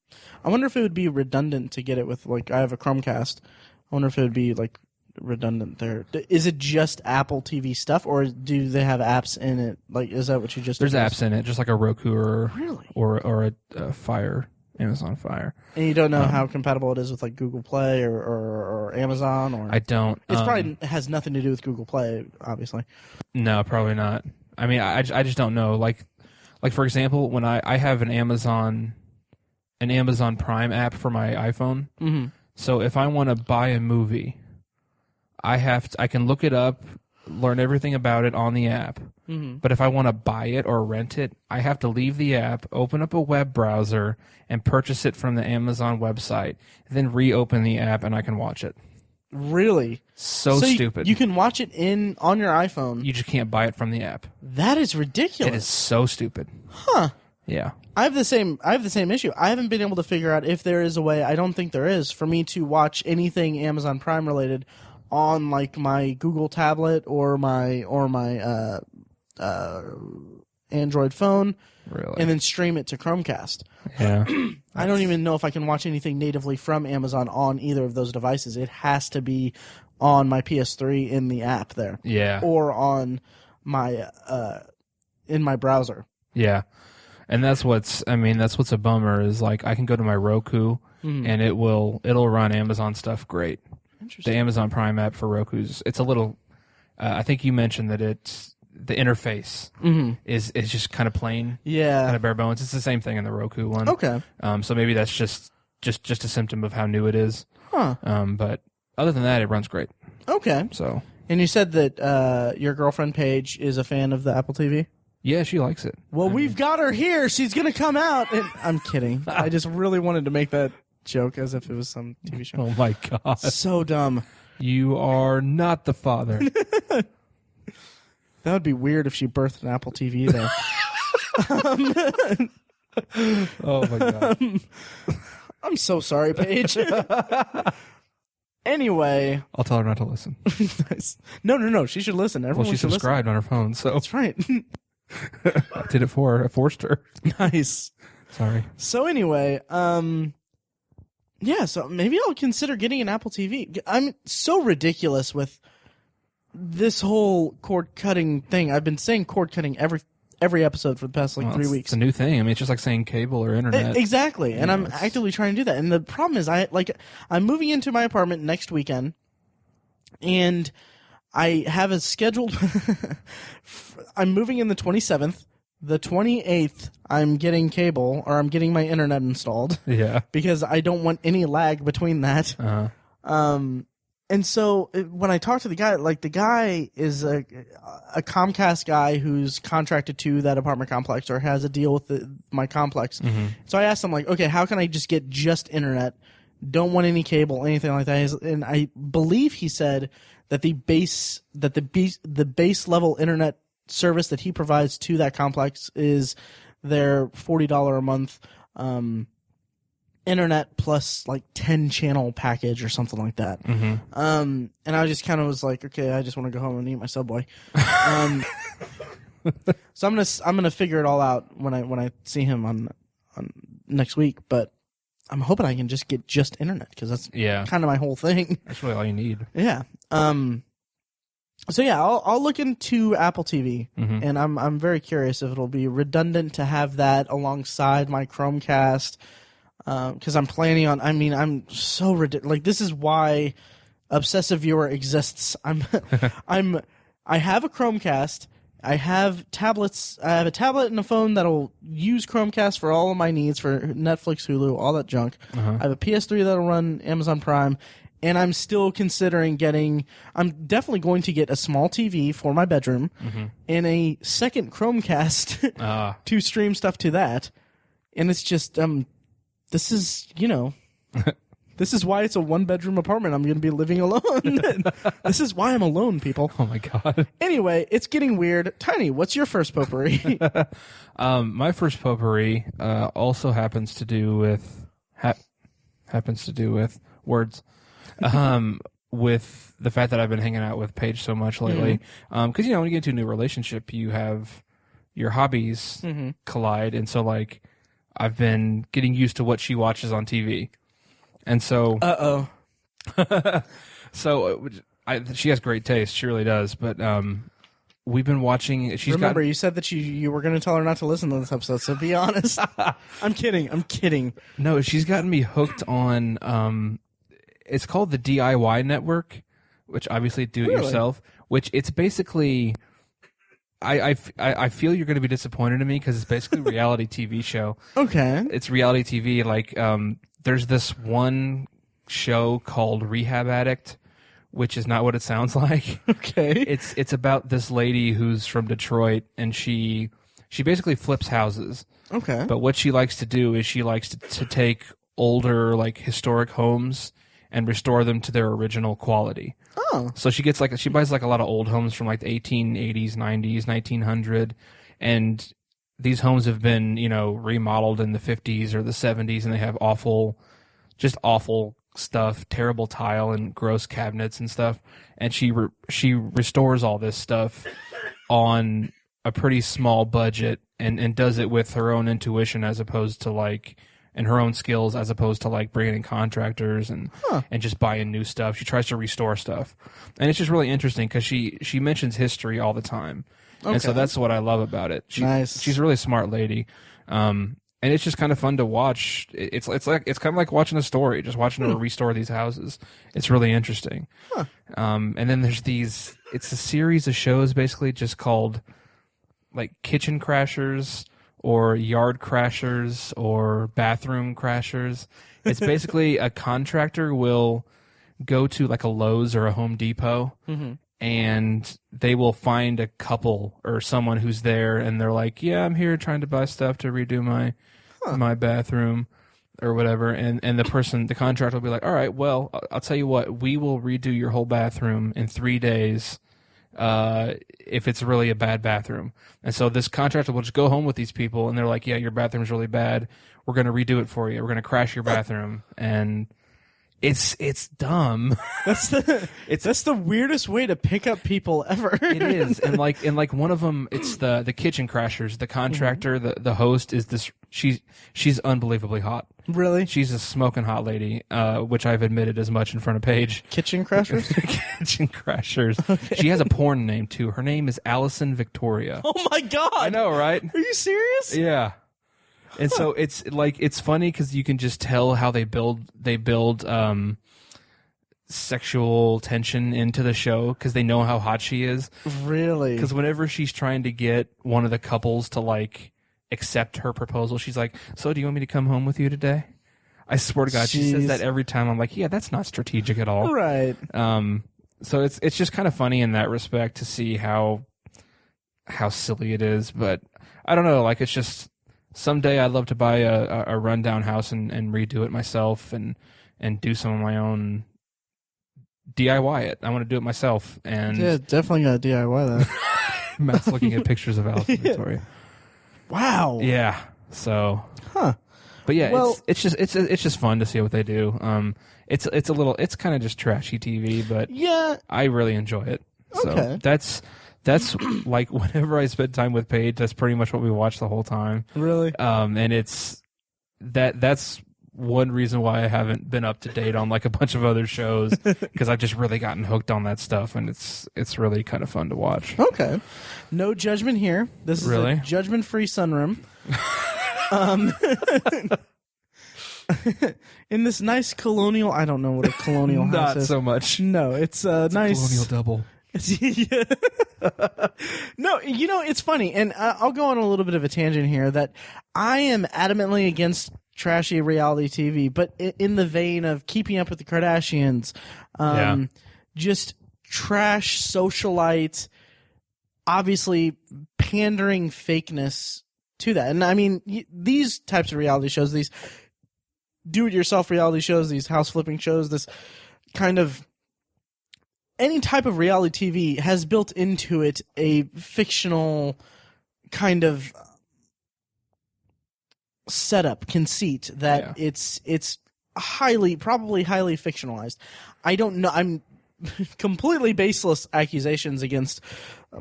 S1: wonder if it would be redundant to get it with, like, I have a Chromecast. I wonder if it would be like redundant there. Is it just Apple TV stuff, or do they have apps in it? Like, is that what you just?
S2: There's apps in it, just like a Roku or
S1: really
S2: or a Fire, Amazon Fire.
S1: And you don't know how compatible it is with like Google Play or Amazon, or
S2: I don't.
S1: It's probably has nothing to do with Google Play, obviously.
S2: No, probably not. I mean, I just don't know. Like for example, when I have an Amazon Prime app for my iPhone.
S1: Mm-hmm.
S2: So if I want to buy a movie, I can look it up, learn everything about it on the app. Mm-hmm. But if I want to buy it or rent it, I have to leave the app, open up a web browser, and purchase it from the Amazon website. Then reopen the app, and I can watch it.
S1: Really?
S2: So stupid.
S1: You can watch it on your iPhone.
S2: You just can't buy it from the app.
S1: That is ridiculous.
S2: It is so stupid.
S1: Huh.
S2: Yeah.
S1: I have the same issue. I haven't been able to figure out if there is a way, I don't think there is, for me to watch anything Amazon Prime related on like my Google tablet or my Android phone,
S2: really,
S1: and then stream it to Chromecast.
S2: Yeah.
S1: I don't even know if I can watch anything natively from Amazon on either of those devices. It has to be on my PS3 in the app there.
S2: Yeah.
S1: Or on my in my browser.
S2: Yeah. And that's what's a bummer is like I can go to my Roku and it'll run Amazon stuff great. The Amazon Prime app for Roku's, it's a little I think you mentioned that it's the interface is just kind of plain, kind of bare bones. It's the same thing in the Roku one.
S1: Okay.
S2: So maybe that's just a symptom of how new it is.
S1: Huh.
S2: But other than that, it runs great.
S1: Okay.
S2: So.
S1: And you said that your girlfriend Paige is a fan of the Apple TV?
S2: Yeah, she likes it.
S1: Well, we've got her here. She's going to come out. And I'm kidding. I just really wanted to make that joke as if it was some TV show.
S2: Oh, my God.
S1: So dumb.
S2: You are not the father.
S1: That would be weird if she birthed an Apple TV there.
S2: Oh, my God.
S1: I'm so sorry, Paige. Anyway.
S2: I'll tell her not to listen.
S1: Nice. No. She should listen. Everyone
S2: she's subscribed on her phone, so.
S1: That's right.
S2: I did it for her. I forced her.
S1: Nice.
S2: Sorry.
S1: So anyway, yeah, so maybe I'll consider getting an Apple TV. I'm so ridiculous with this whole cord cutting thing. I've been saying cord cutting every episode for the past 3 weeks.
S2: It's a new thing. I mean, it's just like saying cable or internet.
S1: Exactly. And I'm actively trying to do that. And the problem is I'm moving into my apartment next weekend, and I have a scheduled I'm moving in the 27th. The 28th, I'm getting cable, or I'm getting my internet installed.
S2: Yeah.
S1: Because I don't want any lag between that.
S2: Uh-huh.
S1: And so when I talk to the guy, the guy is a Comcast guy who's contracted to that apartment complex or has a deal with my complex. Mm-hmm. So I asked him, okay, how can I just get just internet? Don't want any cable, anything like that. And I believe he said that the base level internet service that he provides to that complex is their $40 a month internet plus like 10 channel package or something like that.
S2: Mm-hmm.
S1: And I just kind of was like, okay, I just want to go home and eat my Subway. So I'm gonna figure it all out when I see him on next week. But I'm hoping I can just get just internet because that's kind of my whole thing.
S2: That's really all you need.
S1: Yeah. So yeah, I'll look into Apple TV, and I'm very curious if it'll be redundant to have that alongside my Chromecast. Because I'm planning on. I mean, I'm so ridiculous. Like, this is why Obsessive Viewer exists. I have a Chromecast. I have tablets. I have a tablet and a phone that'll use Chromecast for all of my needs for Netflix, Hulu, all that junk. I have a PS3 that'll run Amazon Prime, and I'm still considering getting. I'm definitely going to get a small TV for my bedroom and a second Chromecast to stream stuff to that. And it's just this is, this is why it's a one-bedroom apartment. I'm going to be living alone. This is why I'm alone, people.
S2: Oh, my God.
S1: Anyway, it's getting weird. Tiny, what's your first potpourri?
S2: My first potpourri also happens to do with words. With the fact that I've been hanging out with Paige so much lately. Because, when you get into a new relationship, you have your hobbies collide. And so, like, I've been getting used to what she watches on TV. And so... So, she has great taste. She really does. But we've been watching...
S1: Remember, you said that you were going to tell her not to listen to this episode, so be honest. I'm kidding.
S2: No, she's gotten me hooked on... it's called the DIY Network, which obviously do-it-yourself, which it's basically... I feel you're going to be disappointed in me because it's basically a reality TV show. Okay. It's reality TV. Like, there's this one show called Rehab Addict, which is not what it sounds like. Okay. It's about this lady who's from Detroit, and she basically flips houses. Okay. But what she likes to do is she likes to take older, like, historic homes and restore them to their original quality. Oh. So she buys like a lot of old homes from like the 1880s, 90s, 1900, and these homes have been, remodeled in the 50s or the 70s, and they have awful stuff, terrible tile and gross cabinets and stuff. And she restores all this stuff on a pretty small budget and does it with her own intuition as opposed to like, and her own skills as opposed to like bringing in contractors and just buying new stuff. She tries to restore stuff. And it's just really interesting because she mentions history all the time. Okay. And so that's what I love about it. Nice. She's a really smart lady. And it's just kind of fun to watch. It's kind of like watching a story, just watching her restore these houses. It's really interesting. Huh. And then there's it's a series of shows basically just called like Kitchen Crashers or Yard Crashers or Bathroom Crashers. It's basically a contractor will go to like a Lowe's or a Home Depot and they will find a couple or someone who's there and they're like, yeah, I'm here trying to buy stuff to redo my bathroom or whatever. And the contractor will be like, all right, well, I'll tell you what, we will redo your whole bathroom in 3 days. If it's really a bad bathroom. And so this contractor will just go home with these people and they're like, yeah, your bathroom's really bad. We're going to redo it for you. We're going to crash your bathroom. And it's dumb. That's
S1: the weirdest way to pick up people ever.
S2: It is. And like one of them, it's the Kitchen Crashers. The contractor, the host is this, she's unbelievably hot.
S1: Really?
S2: She's a smoking hot lady, which I've admitted as much in front of Paige.
S1: Kitchen Crashers?
S2: Kitchen Crashers. Okay. She has a porn name, too. Her name is Alison Victoria.
S1: Oh, my God.
S2: I know, right?
S1: Are you serious?
S2: Yeah. And so it's funny because you can just tell how they build sexual tension into the show because they know how hot she is.
S1: Really?
S2: Because whenever she's trying to get one of the couples to like accept her proposal, she's like, so do you want me to come home with you today? I swear to God, she says that every time. I'm like, yeah, that's not strategic at all.
S1: Right.
S2: So it's just kind of funny in that respect to see how silly it is. But I don't know, like it's just someday I'd love to buy a rundown house and redo it myself and do some of my own DIY it. I want to do it myself. And
S1: yeah, definitely got to DIY that.
S2: Matt's looking at pictures of Alison Victoria.
S1: Wow.
S2: Yeah. So.
S1: Huh.
S2: But yeah,
S1: Well,
S2: it's just fun to see what they do. It's kind of just trashy TV, but
S1: yeah,
S2: I really enjoy it. So
S1: okay.
S2: That's like whenever I spend time with Paige, that's pretty much what we watch the whole time.
S1: Really?
S2: And it's that's one reason why I haven't been up to date on like a bunch of other shows, because I've just really gotten hooked on that stuff, and it's really kind of fun to watch.
S1: Okay. No judgment here. This is
S2: Really?
S1: a judgment-free sunroom. In this nice colonial, I don't know what a colonial house
S2: Not
S1: is.
S2: so much.
S1: No, it's a nice
S2: Colonial double.
S1: Yeah. No, it's funny, and I'll go on a little bit of a tangent here, that I am adamantly against trashy reality TV, but in the vein of Keeping Up with the Kardashians, just trash socialite, obviously pandering fakeness to that. And I mean, these types of reality shows, these do-it-yourself reality shows, these house-flipping shows, this kind of any type of reality TV has built into it a fictional kind of setup, conceit that it's probably highly fictionalized. I don't know. I'm completely baseless accusations against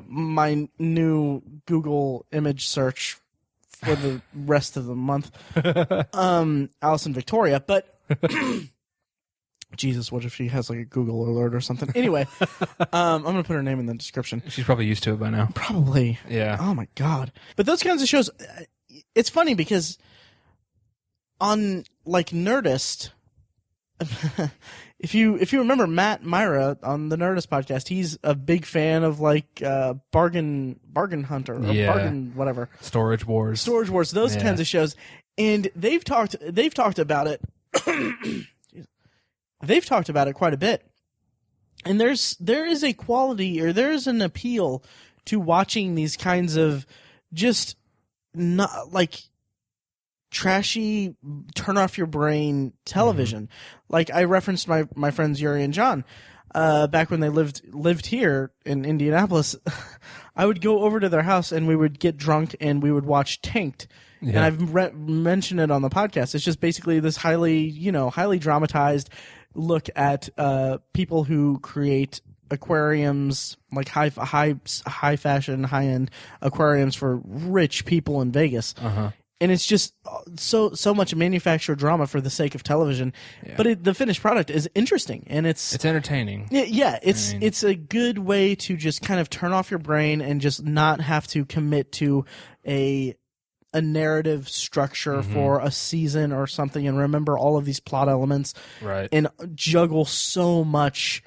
S1: my new Google image search for the rest of the month. Alison Victoria, but Jesus, what if she has like a Google alert or something? Anyway, I'm going to put her name in the description.
S2: She's probably used to it by now.
S1: Probably.
S2: Yeah.
S1: Oh my God. But those kinds of shows, it's funny because on like Nerdist, if you remember Matt Myra on the Nerdist podcast, he's a big fan of like Bargain Hunter or Bargain whatever.
S2: Storage Wars,
S1: those kinds of shows. And they've talked about it. They've talked about it quite a bit. And there is a quality, or there is an appeal to watching these kinds of just not like trashy, turn off your brain television. Like I referenced my friends Yuri and John back when they lived here in Indianapolis. I would go over to their house and we would get drunk and we would watch Tanked. Yeah. And I've mentioned it on the podcast. It's just basically this highly dramatized look at people who create aquariums, like high fashion, high end aquariums for rich people in Vegas. And it's just so much manufactured drama for the sake of television. Yeah. But the finished product is interesting, and it's
S2: entertaining.
S1: Yeah, it's a good way to just kind of turn off your brain and just not have to commit to a narrative structure for a season or something, and remember all of these plot elements,
S2: right? And
S1: juggle so much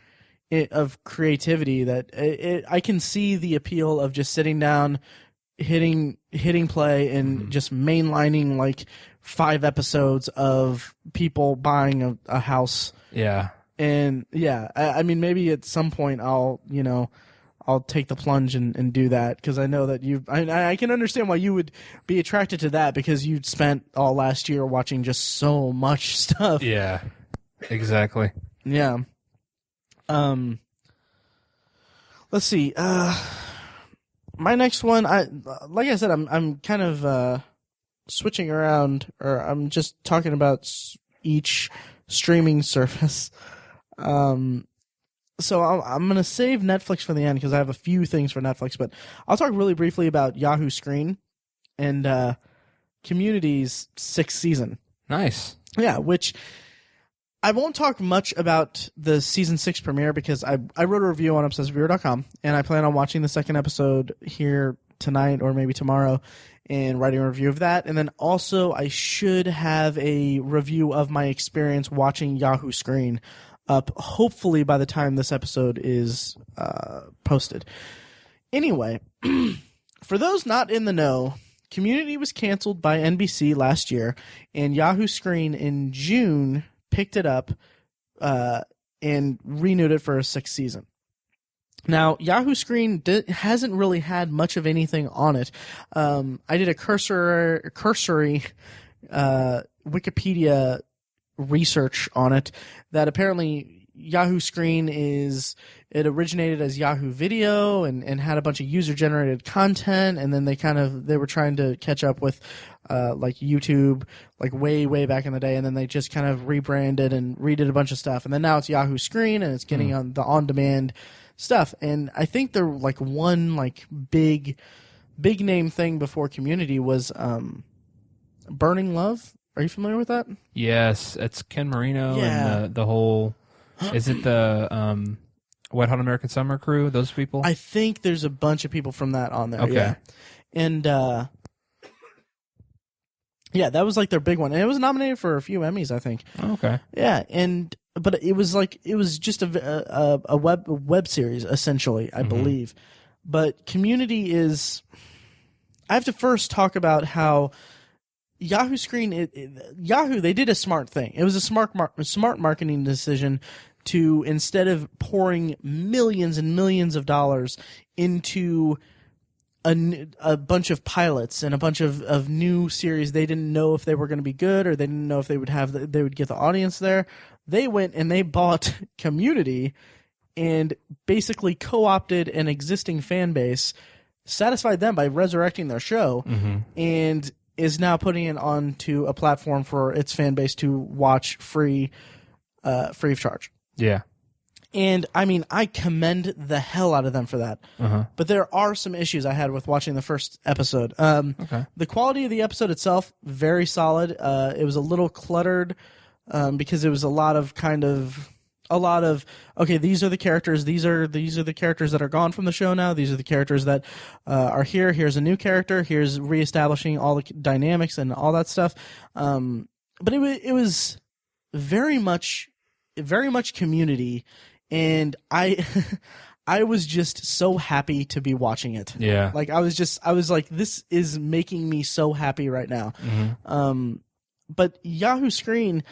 S1: of creativity that I can see the appeal of just sitting down, hitting play, and just mainlining like 5 episodes of people buying a house.
S2: Yeah.
S1: And yeah, I mean, maybe at some point I'll take the plunge and do that, because I know that I can understand why you would be attracted to that, because you'd spent all last year watching just so much stuff.
S2: Yeah, exactly.
S1: Yeah. Let's see. My next one, like I said, I'm kind of switching around, or I'm just talking about each streaming service. So I'm going to save Netflix for the end because I have a few things for Netflix, but I'll talk really briefly about Yahoo Screen and Community's 6th season.
S2: Nice.
S1: Yeah, which I won't talk much about the season 6 premiere because I wrote a review on ObsessiveViewer.com, and I plan on watching the second episode here tonight or maybe tomorrow and writing a review of that. And then also I should have a review of my experience watching Yahoo Screen up hopefully by the time this episode is posted. Anyway, for those not in the know, Community was canceled by NBC last year, and Yahoo Screen in June picked it up and renewed it for a 6th season. Now, Yahoo Screen hasn't really had much of anything on it. I did a cursory Wikipedia research on it that apparently Yahoo Screen it originated as Yahoo Video and had a bunch of user generated content, and then they were trying to catch up with like YouTube, like way back in the day, and then they just kind of rebranded and redid a bunch of stuff, and then now it's Yahoo Screen, and it's getting on the on demand stuff. And I think they're like one like big name thing before Community was Burning Love. Are you familiar with that?
S2: Yes, it's Ken Marino
S1: Yeah.
S2: and the whole. Is it the Wet Hot American Summer crew? Those people?
S1: I think there's a bunch of people from that on there.
S2: Okay.
S1: Yeah. And yeah, that was like their big one, and it was nominated for a few Emmys, I think.
S2: Okay.
S1: Yeah, but it was just a web series essentially, I believe. But Community is. I have to first talk about how Yahoo Screen, Yahoo, they did a smart thing. It was a smart marketing decision to, instead of pouring millions and millions of dollars into a bunch of pilots and a bunch of new series, they didn't know if they were going to be good, or they didn't know if they would get the audience there. They went and they bought Community and basically co-opted an existing fan base, satisfied them by resurrecting their show, and is now putting it onto a platform for its fan base to watch free of charge.
S2: Yeah.
S1: And I mean, I commend the hell out of them for that. But there are some issues I had with watching the first episode. The quality of the episode itself, very solid. It was a little cluttered because it was a lot of okay, these are the characters. These are the characters that are gone from the show now. These are the characters that are here. Here's a new character. Here's reestablishing all the dynamics and all that stuff. But it was very much Community, and I was just so happy to be watching it.
S2: Yeah.
S1: Like I was like, this is making me so happy right now. But Yahoo Screen,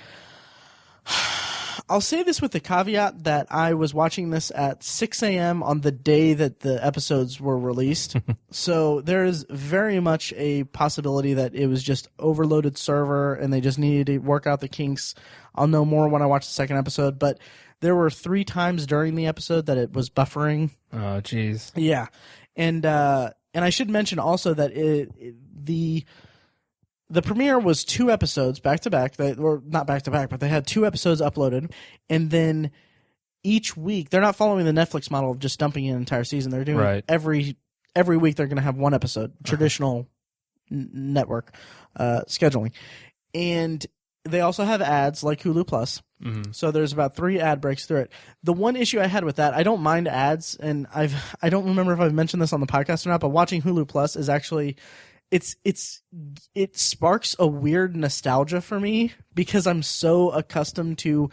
S1: I'll say this with the caveat that I was watching this at 6 a.m. on the day that the episodes were released. So there is very much a possibility that it was just overloaded server and they just needed to work out the kinks. I'll know more when I watch the second episode, but there were 3 times during the episode that it was buffering.
S2: Oh, jeez.
S1: Yeah. And I should mention also that the premiere was 2 episodes back to back. Or not back to back, but they had 2 episodes uploaded, and then each week they're not following the Netflix model of just dumping an entire season. They're doing every week they're going to have 1 episode, traditional network scheduling, and they also have ads like Hulu Plus. So there's about 3 ad breaks through it. The one issue I had with that, I don't mind ads, and I don't remember if I've mentioned this on the podcast or not, but watching Hulu Plus is actually. It sparks a weird nostalgia for me because I'm so accustomed to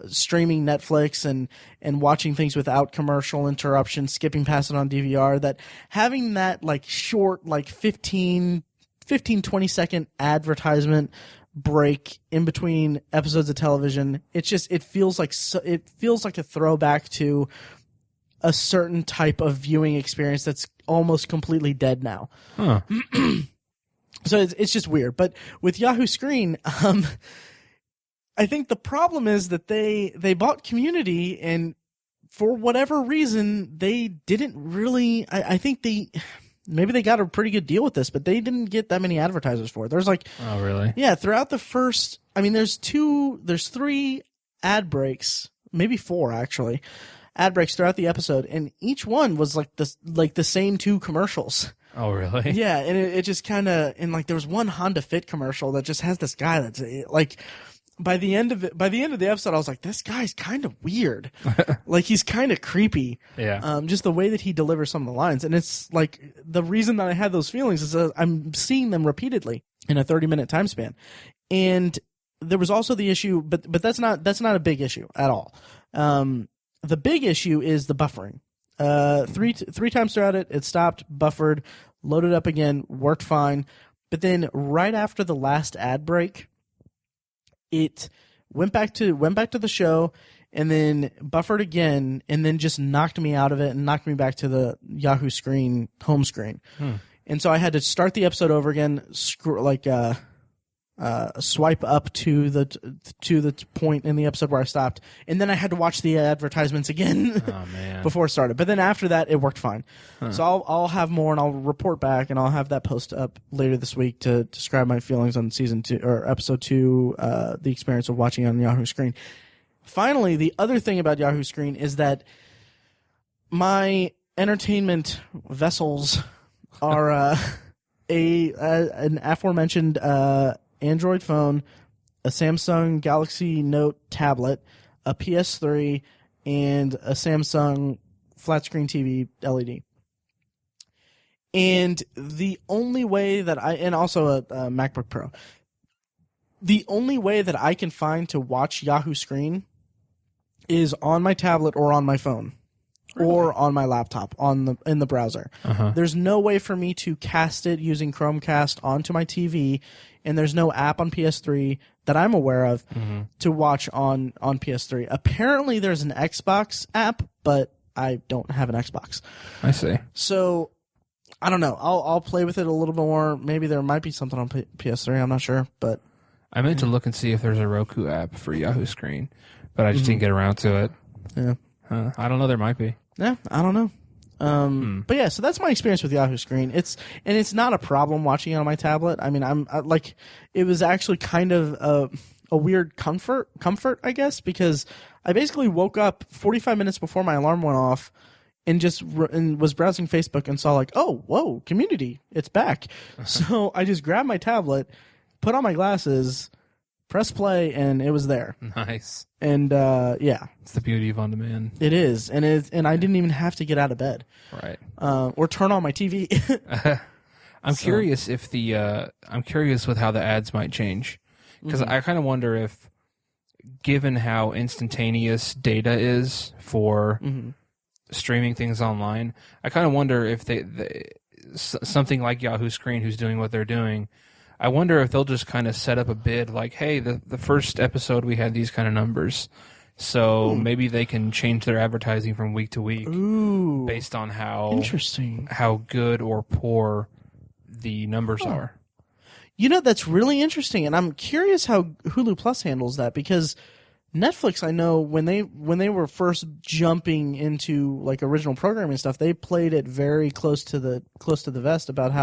S1: streaming Netflix and watching things without commercial interruption, skipping past it on DVR, that having that like short, like 15, 20 second advertisement break in between episodes of television, it feels like a throwback to a certain type of viewing experience that's almost completely dead now.
S2: Huh.
S1: So it's just weird. But with Yahoo Screen, I think the problem is that they bought Community, and for whatever reason, they didn't really. I think maybe they got a pretty good deal with this, but they didn't get that many advertisers for it. There's like,
S2: oh really?
S1: Yeah, throughout the first. I mean, there's 3 ad breaks, maybe 4 actually. Ad breaks throughout the episode, and each one was like the same 2 commercials.
S2: Oh really?
S1: Yeah, and it just kind of, and like there was one Honda Fit commercial that just has this guy that's like, by the end of the episode, I was like, this guy's kind of weird, like he's kind of creepy.
S2: Yeah.
S1: Just the way that he delivers some of the lines, and it's like the reason that I had those feelings is that I'm seeing them repeatedly in a 30-minute time span, and there was also the issue, but that's not a big issue at all. The big issue is the buffering. 3 times throughout it stopped, buffered, loaded up again, worked fine. But then right after the last ad break, it went back to the show and then buffered again, and then just knocked me out of it and knocked me back to the Yahoo Screen home screen. And so I had to start the episode over again, swipe up to the point in the episode where I stopped, and then I had to watch the advertisements again before it started. But then after that, it worked fine. So I'll have more, and I'll report back, and I'll have that post up later this week to describe my feelings on season 2 or episode 2, the experience of watching on Yahoo Screen. Finally, the other thing about Yahoo Screen is that my entertainment vessels are an aforementioned Android phone, a Samsung Galaxy Note tablet, a PS3, and a Samsung flat screen TV LED. And the only way that and also a MacBook Pro. The only way that I can find to watch Yahoo Screen is on my tablet or on my phone. Really? Or on my laptop in the browser. There's no way for me to cast it using Chromecast onto my TV, and there's no app on PS3 that I'm aware of to watch on PS3. Apparently, there's an Xbox app, but I don't have an Xbox.
S2: I see.
S1: So I don't know. I'll play with it a little bit more. Maybe there might be something on PS3. I'm not sure, but
S2: I meant to look and see if there's a Roku app for Yahoo Screen, but I just didn't get around to it.
S1: Yeah.
S2: I don't know. There might be.
S1: Yeah, I don't know. But yeah, so that's my experience with Yahoo Screen. It's not a problem watching it on my tablet. I mean, it was actually kind of a weird comfort, I guess, because I basically woke up 45 minutes before my alarm went off and was browsing Facebook and saw oh, whoa, Community, it's back. So I just grabbed my tablet, put on my glasses, press play, and it was there.
S2: Nice.
S1: And yeah,
S2: it's the beauty of on demand.
S1: It is, and I didn't even have to get out of bed,
S2: right?
S1: Or turn on my TV.
S2: I'm curious if I'm curious with how the ads might change, because I kind of wonder if, given how instantaneous data is for streaming things online, I kind of wonder if something like Yahoo Screen, who's doing what they're doing. I wonder if they'll just kind of set up a bid like, hey, the first episode we had these kind of numbers. So maybe they can change their advertising from week to week based on how good or poor the numbers are.
S1: You know, that's really interesting, and I'm curious how Hulu Plus handles that, because Netflix, I know when they were first jumping into original programming stuff, they played it very close to the vest about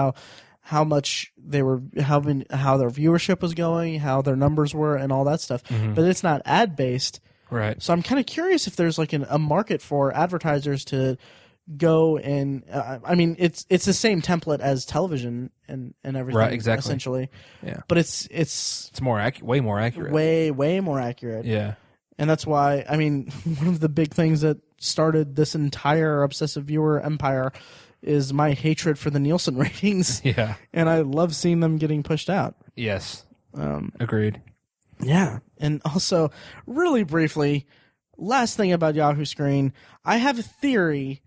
S1: how much they were, how their viewership was going, how their numbers were, and all that stuff. But it's not ad based,
S2: right?
S1: So I'm kind of curious if there's a market for advertisers to go and I mean, it's the same template as television and everything,
S2: right? Exactly,
S1: essentially.
S2: Yeah,
S1: but it's
S2: more way more accurate,
S1: way more accurate.
S2: Yeah,
S1: and that's why, I mean, one of the big things that started this entire obsessive viewer empire is my hatred for the Nielsen ratings.
S2: Yeah. And
S1: I love seeing them getting pushed out.
S2: Yes. Agreed.
S1: Yeah. And also, really briefly, last thing about Yahoo Screen, I have a theory,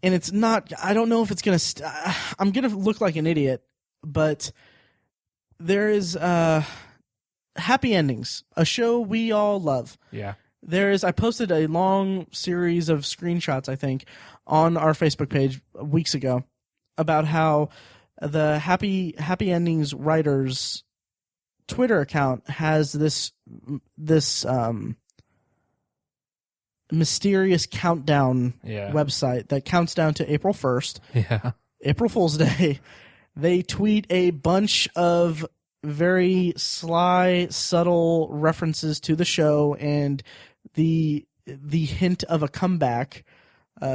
S1: and it's not, I don't know if it's going to, I'm going to look like an idiot, but there is Happy Endings, a show we all love.
S2: Yeah.
S1: I posted a long series of screenshots, I think, on our Facebook page weeks ago about how the Happy Endings writers Twitter account has this mysterious countdown website that counts down to April 1st.
S2: Yeah.
S1: April Fool's Day. They tweet a bunch of very sly, subtle references to the show and the hint of a comeback,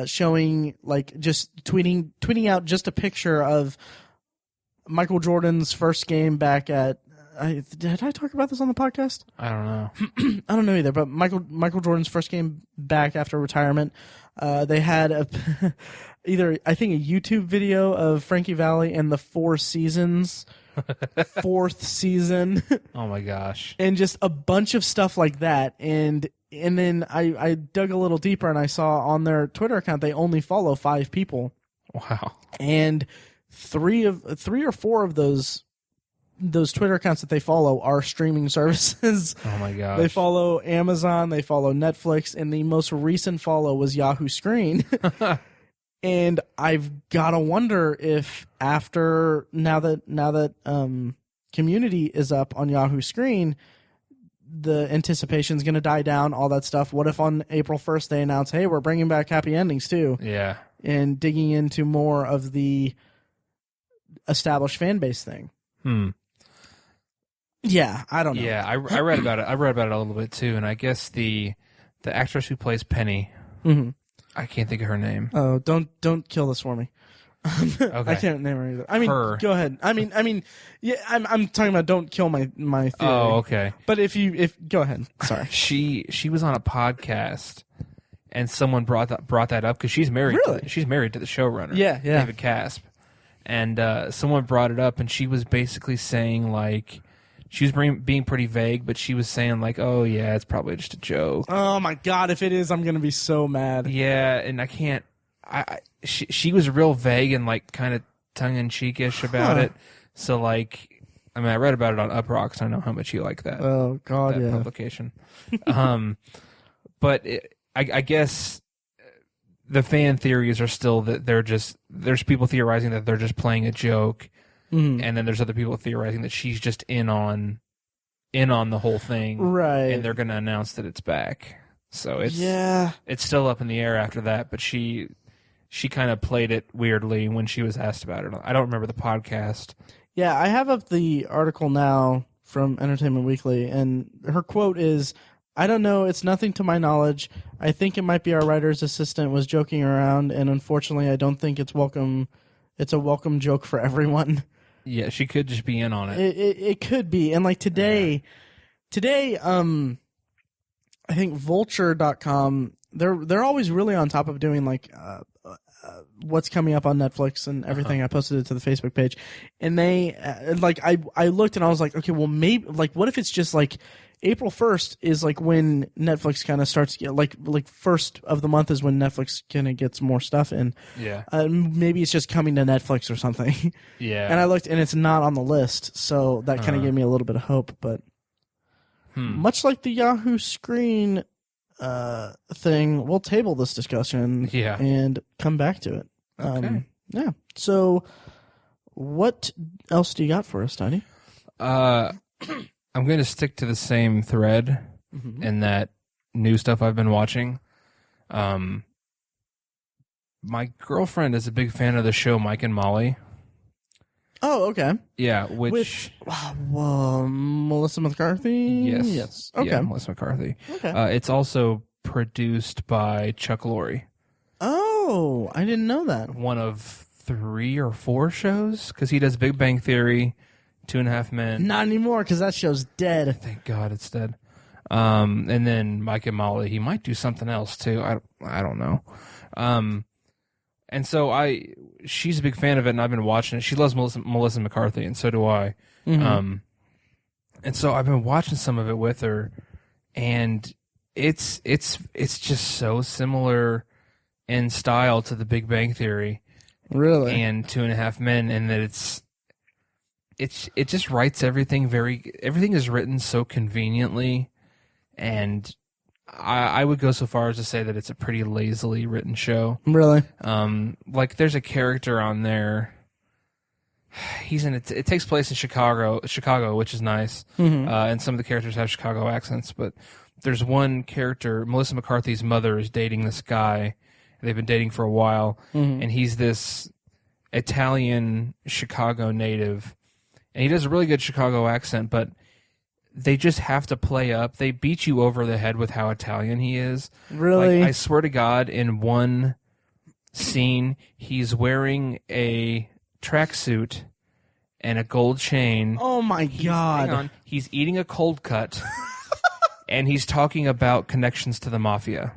S1: showing just tweeting out just a picture of Michael Jordan's first game back at. Did I talk about this on the podcast?
S2: I don't know.
S1: I don't know either. But Michael Jordan's first game back after retirement, they had I think a YouTube video of Frankie Valli and the Four Seasons. Fourth season.
S2: Oh my gosh.
S1: And just a bunch of stuff like that. And then I dug a little deeper and I saw on their Twitter account they only follow 5 people.
S2: Wow.
S1: And three or four of those Twitter accounts that they follow are streaming services.
S2: Oh my gosh.
S1: They follow Amazon, they follow Netflix, and the most recent follow was Yahoo Screen. And I've got to wonder if now that Community is up on Yahoo Screen, the anticipation's going to die down, all that stuff. What if on April 1st they announce, hey, we're bringing back happy endings too?
S2: Yeah.
S1: And digging into more of the established fan base thing. Yeah, I don't know.
S2: Yeah, I read about it. I read about it a little bit too, and I guess the actress who plays Penny, I can't think of her name.
S1: Oh, don't kill this for me.
S2: Okay.
S1: I can't name her either. I mean,
S2: Her.
S1: go ahead. I mean, yeah. I'm talking about don't kill my theory.
S2: Oh, okay.
S1: But if go ahead. Sorry.
S2: She was on a podcast, and someone brought that up because she's married.
S1: Really?
S2: She's married to the showrunner.
S1: Yeah.
S2: David Casp, and someone brought it up, and she was basically saying like. She was being pretty vague, but she was saying like, "Oh yeah, it's probably just a joke."
S1: Oh my god, if it is, I'm gonna be so mad.
S2: Yeah, and I can't. She was real vague and like kind of tongue in cheekish about it. So like, I mean, I read about it on Uproxx. I know how much you like that.
S1: Oh god,
S2: that
S1: yeah.
S2: publication. But I guess the fan theories are still that there's people theorizing that they're just playing a joke. And then there's other people theorizing that she's just in on the whole thing,
S1: right?
S2: And they're going to announce that it's back. So it's still up in the air after that. But she kind of played it weirdly when she was asked about it. I don't remember the podcast.
S1: Yeah, I have up the article now from Entertainment Weekly, and her quote is, "I don't know. It's nothing to my knowledge. I think it might be our writer's assistant was joking around, and unfortunately, I don't think it's welcome. It's a welcome joke for everyone."
S2: Yeah, she could just be in on it.
S1: It could be. And like today, I think vulture.com, they're always really on top of doing like what's coming up on Netflix and everything. I posted it to the Facebook page, and they like I looked and I was like, okay, well maybe like what if it's just like April 1st is like when Netflix kind of starts to get like first of the month is when Netflix kind of gets more stuff in.
S2: Yeah.
S1: Maybe it's just coming to Netflix or something.
S2: Yeah.
S1: And I looked and it's not on the list. So that kind of gave me a little bit of hope, but much like the Yahoo Screen thing, we'll table this discussion and come back to it.
S2: Okay.
S1: Yeah. So what else do you got for us, Tiny?
S2: I'm going to stick to the same thread in that new stuff I've been watching. My girlfriend is a big fan of the show Mike and Molly.
S1: Oh, okay.
S2: Yeah,
S1: with Melissa McCarthy? Yes. Okay.
S2: Yeah, Melissa McCarthy.
S1: Okay.
S2: It's also produced by Chuck Lorre.
S1: Oh, I didn't know that.
S2: One of 3 or 4 shows, because he does Big Bang Theory, 2.5 Men.
S1: Not anymore, because that show's dead.
S2: Thank God it's dead. And then Mike and Molly, he might do something else too. I don't know. And so she's a big fan of it, and I've been watching it. She loves Melissa McCarthy, and so do I. And so I've been watching some of it with her, and it's just so similar in style to The Big Bang Theory,
S1: really,
S2: and 2.5 Men, and that it just writes everything everything is written so conveniently, and I would go so far as to say that it's a pretty lazily written show.
S1: Really?
S2: Like there's a character on there. It takes place in Chicago, which is nice. And some of the characters have Chicago accents, but there's one character, Melissa McCarthy's mother is dating this guy. They've been dating for a while, and he's this Italian Chicago native. And he does a really good Chicago accent, but they just have to play up. They beat you over the head with how Italian he is.
S1: Really?
S2: Like, I swear to God, in one scene, he's wearing a tracksuit and a gold chain.
S1: Oh, my God.
S2: Hang on. He's eating a cold cut, and he's talking about connections to the mafia.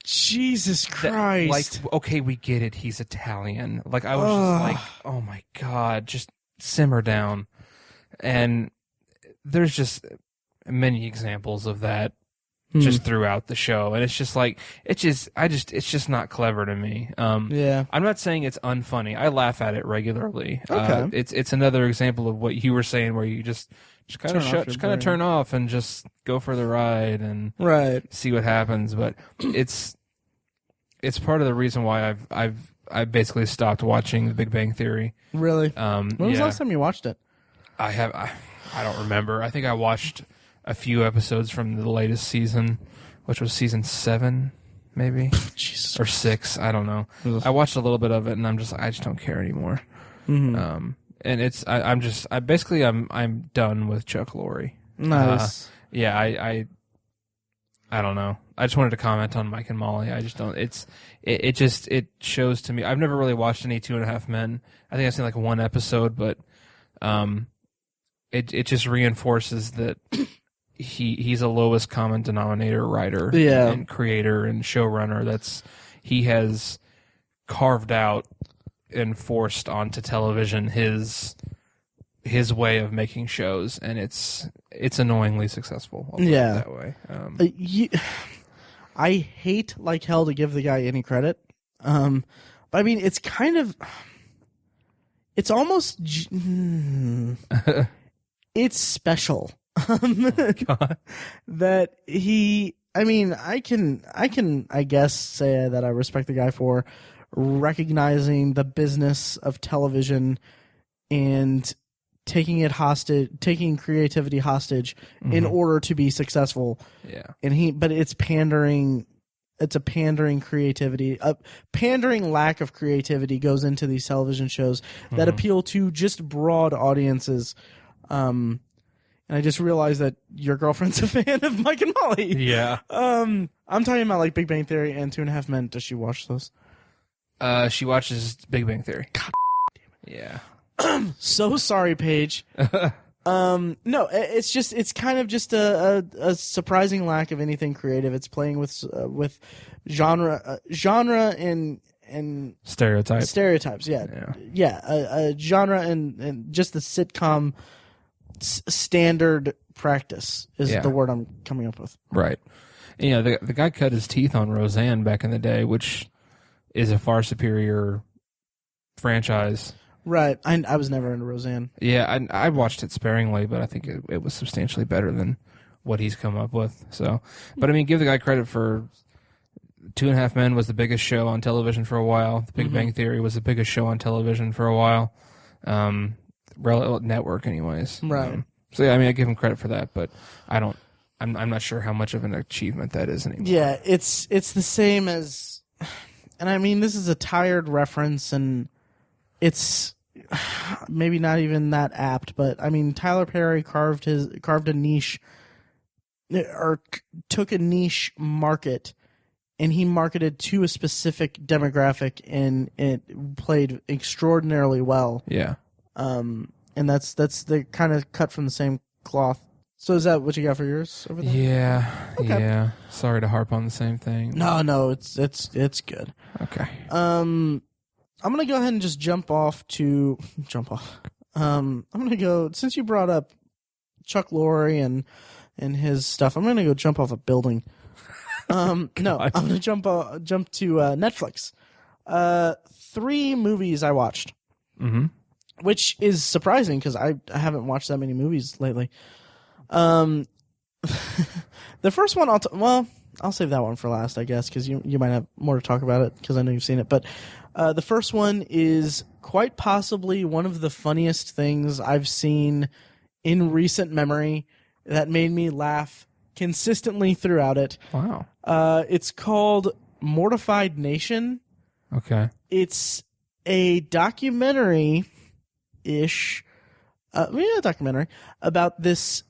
S1: Jesus Christ.
S2: Like, okay, we get it. He's Italian. Like, I was just like, oh, my God, just simmer down. And there's just many examples of that just throughout the show, and it's just like it's just not clever to me.
S1: Yeah,
S2: I'm not saying it's unfunny. I laugh at it regularly.
S1: Okay.
S2: It's another example of what you were saying, where you just kind of turn off and just go for the ride and see what happens. But it's part of the reason why I've basically stopped watching The Big Bang Theory.
S1: Really? When was the last time you watched it?
S2: I don't remember. I think I watched a few episodes from the latest season, which was season 7, maybe.
S1: Jesus.
S2: Or 6. I don't know. I watched a little bit of it, and I just don't care anymore.
S1: Mm-hmm.
S2: And it's I'm done with Chuck Lorre.
S1: Nice.
S2: Yeah, I don't know. I just wanted to comment on Mike and Molly. I just don't. It shows to me. I've never really watched any 2.5 Men. I think I've seen like one episode, but it just reinforces that he's a lowest common denominator writer and creator and showrunner. He has carved out and forced onto television his way of making shows, and it's annoyingly successful. I'll put it that way.
S1: I hate like hell to give the guy any credit, but I mean it's kind of, it's almost it's special that he. I mean, I can I guess say that I respect the guy for recognizing the business of television and taking creativity hostage in order to be successful.
S2: Yeah.
S1: But it's pandering. It's a pandering creativity. A pandering lack of creativity goes into these television shows that appeal to just broad audiences. And I just realized that your girlfriend's a fan of Mike and Molly.
S2: Yeah.
S1: I'm talking about like Big Bang Theory and 2.5 Men. Does she watch those?
S2: She watches Big Bang Theory.
S1: God damn it.
S2: Yeah.
S1: So sorry, Paige. No, it's kind of just a surprising lack of anything creative. It's playing with genre and stereotypes. Yeah. A genre and just the sitcom standard practice is the word I'm coming up with.
S2: Right. You know, the guy cut his teeth on Roseanne back in the day, which is a far superior franchise.
S1: Right. I was never into Roseanne.
S2: Yeah, I watched it sparingly, but I think it was substantially better than what he's come up with. So, but I mean, give the guy credit for 2.5 Men was the biggest show on television for a while. The Big Bang Theory was the biggest show on television for a while. Network, anyways.
S1: Right.
S2: So yeah, I mean, I give him credit for that, but I'm not sure how much of an achievement that is anymore.
S1: Yeah, it's the same as, and I mean, this is a tired reference, and it's maybe not even that apt, but I mean, Tyler Perry carved a niche, or took a niche market, and he marketed to a specific demographic, and it played extraordinarily well.
S2: Yeah.
S1: And that's the kind of cut from the same cloth. So is that what you got for yours over there?
S2: Yeah.
S1: Okay.
S2: Yeah. Sorry to harp on the same thing.
S1: No, it's good.
S2: Okay.
S1: I'm gonna go ahead and just jump off. I'm gonna go, since you brought up Chuck Lorre and his stuff. I'm gonna go jump off a building. No, I'm gonna jump to Netflix. 3 movies I watched, which is surprising because I haven't watched that many movies lately. The first one I'll save that one for last, I guess, because you might have more to talk about it because I know you've seen it. But the first one is quite possibly one of the funniest things I've seen in recent memory that made me laugh consistently throughout it.
S2: Wow.
S1: It's called Mortified Nation.
S2: Okay.
S1: It's a documentary-ish, documentary about this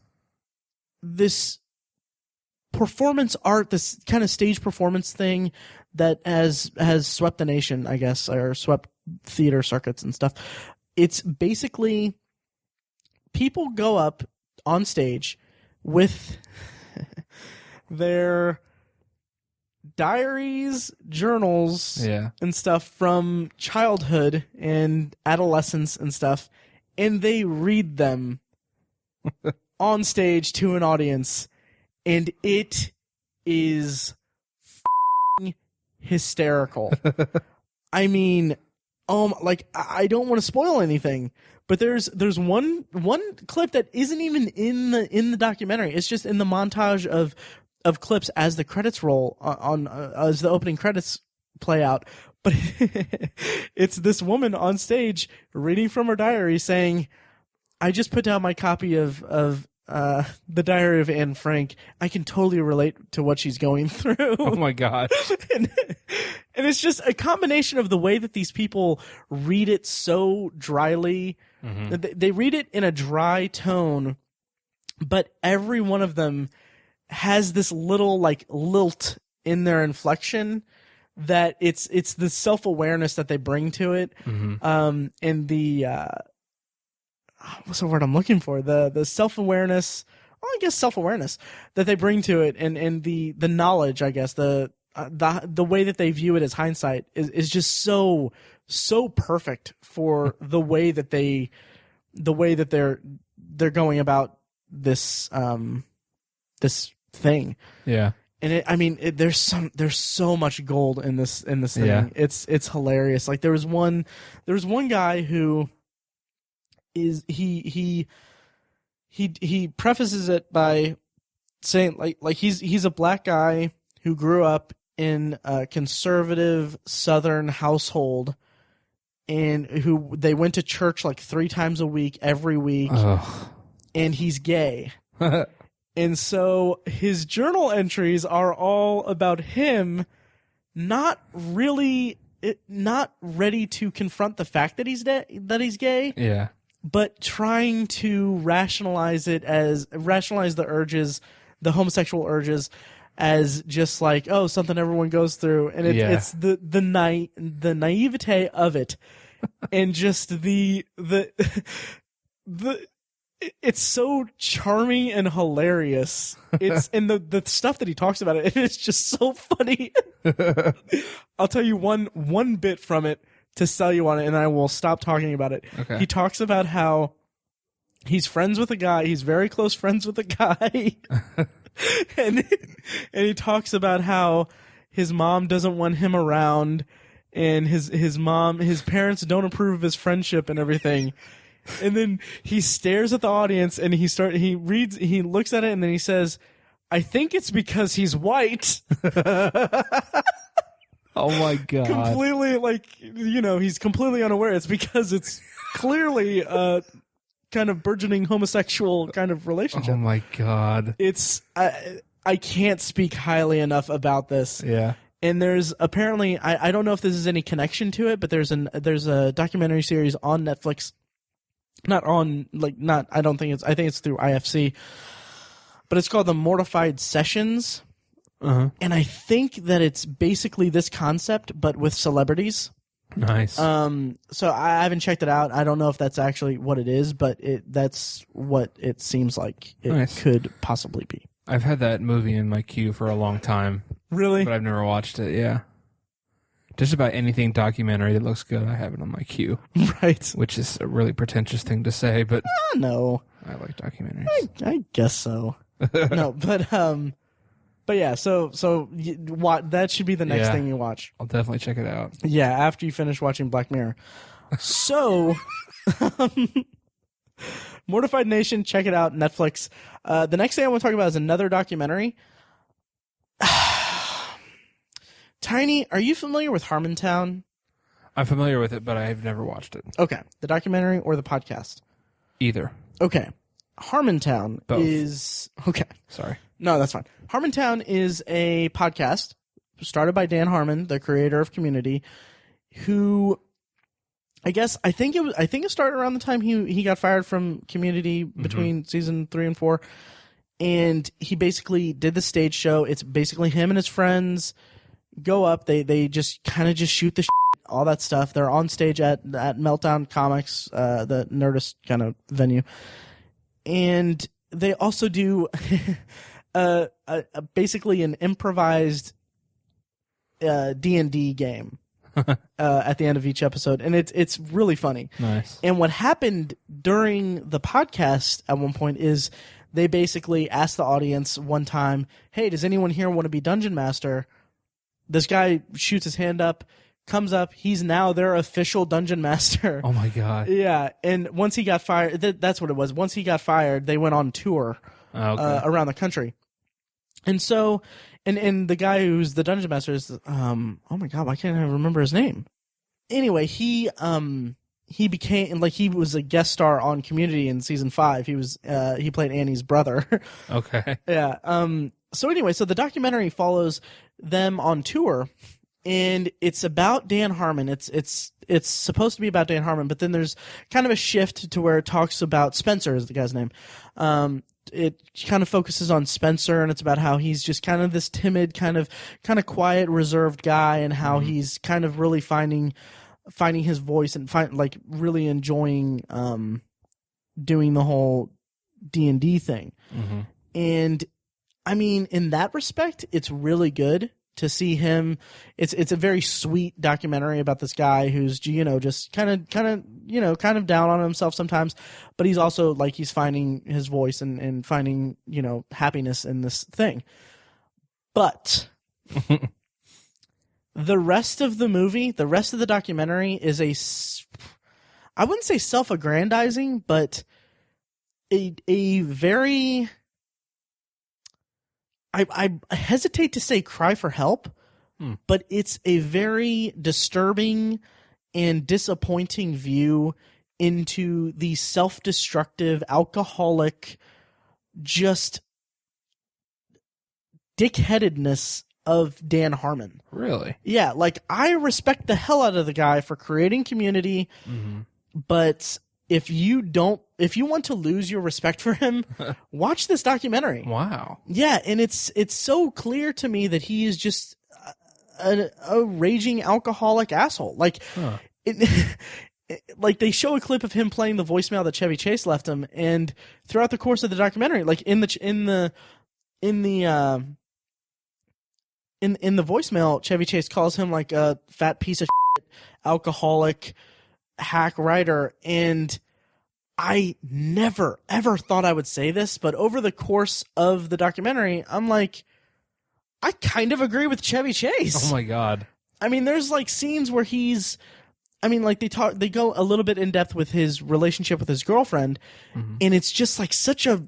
S1: performance art, this kind of stage performance thing that has swept the nation, I guess, or swept theater circuits and stuff. It's basically people go up on stage with their diaries, journals, and stuff from childhood and adolescence and stuff, and they read them on stage to an audience, and it is hysterical. I mean, I don't want to spoil anything, but there's one clip that isn't even in the documentary. It's just in the montage of clips as the credits roll as the opening credits play out. But it's this woman on stage reading from her diary saying, I just put down my copy of The Diary of Anne Frank. I can totally relate to what she's going through.
S2: Oh my god.
S1: and it's just a combination of the way that these people read it so dryly. They read it in a dry tone, but every one of them has this little like lilt in their inflection that it's the self-awareness that they bring to it. And the what's the word I'm looking for? The self-awareness, well, I guess self-awareness that they bring to it, and the knowledge, I guess, the way that they view it as hindsight is just so perfect for the way that they're going about this this thing.
S2: Yeah.
S1: And there's so much gold in this thing.
S2: Yeah.
S1: It's hilarious. Like there was one guy who is he prefaces it by saying like he's a black guy who grew up in a conservative Southern household, and who they went to church like 3 times a week every week.
S2: Ugh.
S1: And he's gay. And so his journal entries are all about him not ready to confront the fact that he's gay.
S2: Yeah.
S1: But trying to rationalize the urges, the homosexual urges, as just like, oh, something everyone goes through, and it's the naivete of it, and just the it's so charming and hilarious. It's and the stuff that he talks about it, and it's just so funny. I'll tell you one bit from it to sell you on it, and I will stop talking about it.
S2: Okay.
S1: He talks about how he's friends with a guy. He's very close friends with a guy, and he talks about how his mom doesn't want him around, and his parents don't approve of his friendship and everything. And then he stares at the audience, and he looks at it, and then he says, "I think it's because he's white."
S2: Oh my god!
S1: Completely, he's completely unaware. It's because it's clearly a kind of burgeoning homosexual kind of relationship.
S2: Oh my god!
S1: It's I can't speak highly enough about this.
S2: Yeah.
S1: And there's apparently I don't know if this is any connection to it, but there's a documentary series on Netflix. I think it's through IFC, but it's called the Mortified Sessions.
S2: Uh-huh.
S1: And I think that it's basically this concept, but with celebrities.
S2: Nice.
S1: So I haven't checked it out. I don't know if that's actually what it is, but that's what it seems like it could possibly be.
S2: I've had that movie in my queue for a long time.
S1: Really?
S2: But I've never watched it, yeah. Just about anything documentary that looks good, I have it on my queue.
S1: Right.
S2: Which is a really pretentious thing to say, but
S1: no.
S2: I like documentaries.
S1: I guess so. No, but yeah, so that should be the next thing you watch.
S2: I'll definitely check it out.
S1: Yeah, after you finish watching Black Mirror. So, Mortified Nation, check it out, Netflix. The next thing I want to talk about is another documentary. Tiny, are you familiar with Harmontown?
S2: I'm familiar with it, but I've never watched it.
S1: Okay, the documentary or the podcast?
S2: Either.
S1: Okay. Harmontown
S2: Both.
S1: is... Okay.
S2: Sorry.
S1: No, that's fine. Harmontown is a podcast started by Dan Harmon, the creator of Community, who I think it started around the time he got fired from Community between season 3 and 4, and he basically did the stage show. It's basically him and his friends go up. They just kind of just shoot the shit, all that stuff. They're on stage at Meltdown Comics, the Nerdist kind of venue, and they also do basically an improvised D&D game at the end of each episode, and it's really funny.
S2: Nice.
S1: And what happened during the podcast at one point is they basically asked the audience one time, "Hey, does anyone here want to be Dungeon Master?" This guy shoots his hand up, comes up. He's now their official Dungeon Master.
S2: Oh my god.
S1: Yeah, and once he got fired, that's what it was. Once he got fired, they went on tour around the country. And so, and the guy who's the Dungeon Master is, oh my god, why can't I remember his name? Anyway, he he became like he was a guest star on Community in season 5. He played Annie's brother.
S2: Okay.
S1: Yeah. So anyway, so the documentary follows them on tour, and it's about Dan Harmon. It's supposed to be about Dan Harmon, but then there's kind of a shift to where it talks about Spencer, is the guy's name. It kind of focuses on Spencer, and it's about how he's just kind of this timid, kind of quiet, reserved guy, and how he's kind of really finding his voice and really enjoying doing the whole D&D thing. And I mean, in that respect, it's really good to see him. It's a very sweet documentary about this guy who's, just kind of down on himself sometimes, but he's also like he's finding his voice and finding, happiness in this thing. But the rest of the movie, the rest of the documentary is I wouldn't say self-aggrandizing, but a very, I hesitate to say cry for help, but it's a very disturbing and disappointing view into the self-destructive, alcoholic, just dickheadedness of Dan Harmon.
S2: Really?
S1: Yeah, like I respect the hell out of the guy for creating Community, but if you want to lose your respect for him, watch this documentary.
S2: Wow.
S1: Yeah, and it's so clear to me that he is just a raging alcoholic asshole. Like, like they show a clip of him playing the voicemail that Chevy Chase left him, and throughout the course of the documentary, like in the voicemail, Chevy Chase calls him like a fat piece of shit, alcoholic, hack writer, and I never ever thought I would say this, but over the course of the documentary, I'm like, I kind of agree with Chevy Chase.
S2: Oh my God. I
S1: mean, there's like scenes where they go a little bit in depth with his relationship with his girlfriend, and it's just like such a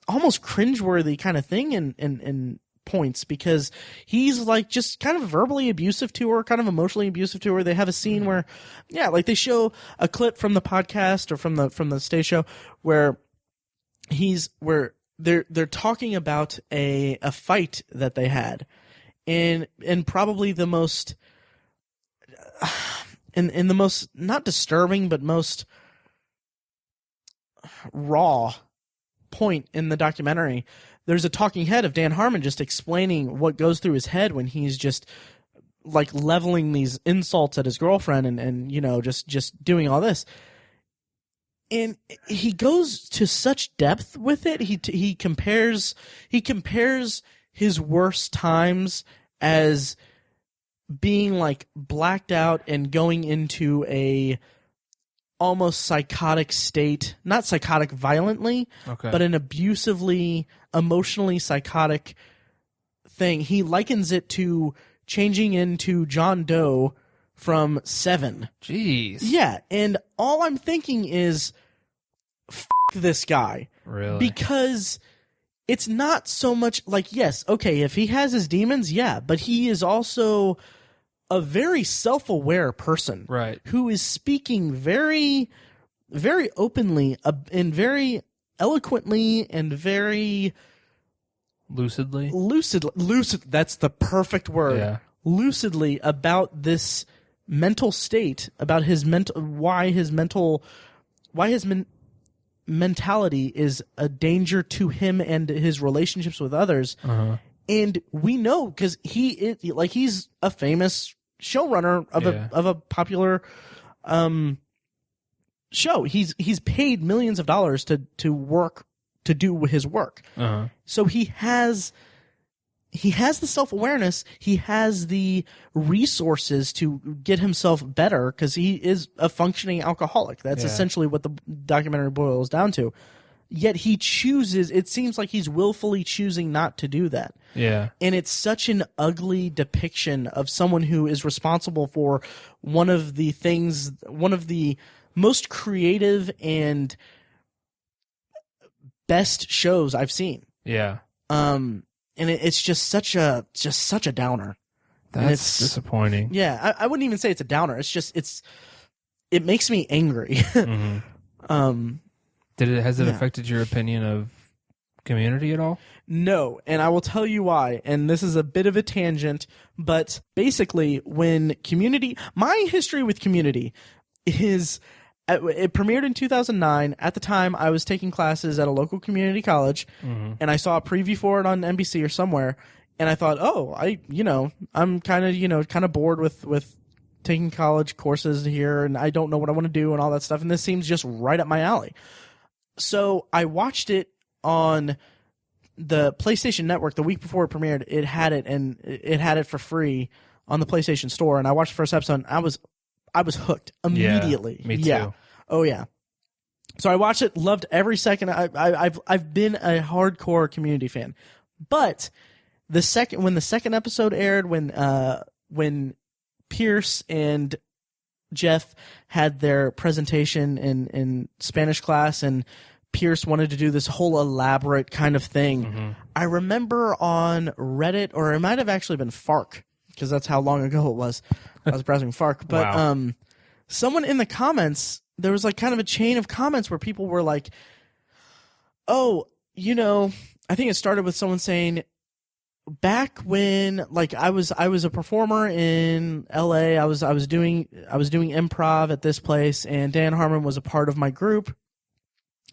S1: almost cringeworthy kind of thing in points, because he's like just kind of verbally abusive to her, kind of emotionally abusive to her. They have a scene where, like they show a clip from the podcast or from the stage show where they're talking about a fight that they had, and probably the most in the most not disturbing but most raw point in the documentary. There's a talking head of Dan Harmon just explaining what goes through his head when he's just like leveling these insults at his girlfriend and just doing all this. And he goes to such depth with it. He compares his worst times as being like blacked out and going into a almost psychotic state, not psychotic violently, but an abusively, emotionally psychotic thing. He likens it to changing into John Doe from Seven.
S2: Jeez.
S1: Yeah, and all I'm thinking is, f*** this guy.
S2: Really?
S1: Because it's not so much like, yes, okay, if he has his demons, yeah, but he is also a very self-aware person,
S2: right,
S1: who is speaking very, very openly and very eloquently and very
S2: lucidly.
S1: That's the perfect word.
S2: Yeah.
S1: Lucidly about this mental state, about his mentality is a danger to him and his relationships with others. And we know because he's a famous showrunner of a popular show. He's paid millions of dollars to do his work. So he has the self-awareness, he has the resources to get himself better because he is a functioning alcoholic. That's essentially what the documentary boils down to. Yet he chooses, it seems like he's willfully choosing not to do that.
S2: Yeah.
S1: And it's such an ugly depiction of someone who is responsible for one of the most creative and best shows I've seen.
S2: Yeah.
S1: And it's just such a downer.
S2: That's disappointing.
S1: Yeah, I wouldn't even say it's a downer. It's it makes me angry.
S2: Has it affected your opinion of Community at all?
S1: No, and I will tell you why. And this is a bit of a tangent, but basically, when my history with Community is, it premiered in 2009. At the time, I was taking classes at a local community college, and I saw a preview for it on NBC or somewhere, and I thought, I'm kind of bored with taking college courses here, and I don't know what I want to do and all that stuff, and this seems just right up my alley. So I watched it on the PlayStation Network the week before it premiered. It had it for free on the PlayStation Store, and I watched the first episode, and I was hooked immediately.
S2: Yeah, me too.
S1: Yeah. Oh yeah. So I watched it, loved every second. I've been a hardcore Community fan, but when the second episode aired, when Pierce and Jeff had their presentation in Spanish class, and Pierce wanted to do this whole elaborate kind of thing. I remember on Reddit, or it might have actually been Fark, because that's how long ago it was. I was browsing Fark, but
S2: wow.
S1: Someone in the comments, there was like kind of a chain of comments where people were like, "Oh, I think it started with someone saying, back when I was a performer in LA, I was doing improv at this place, and Dan Harmon was a part of my group,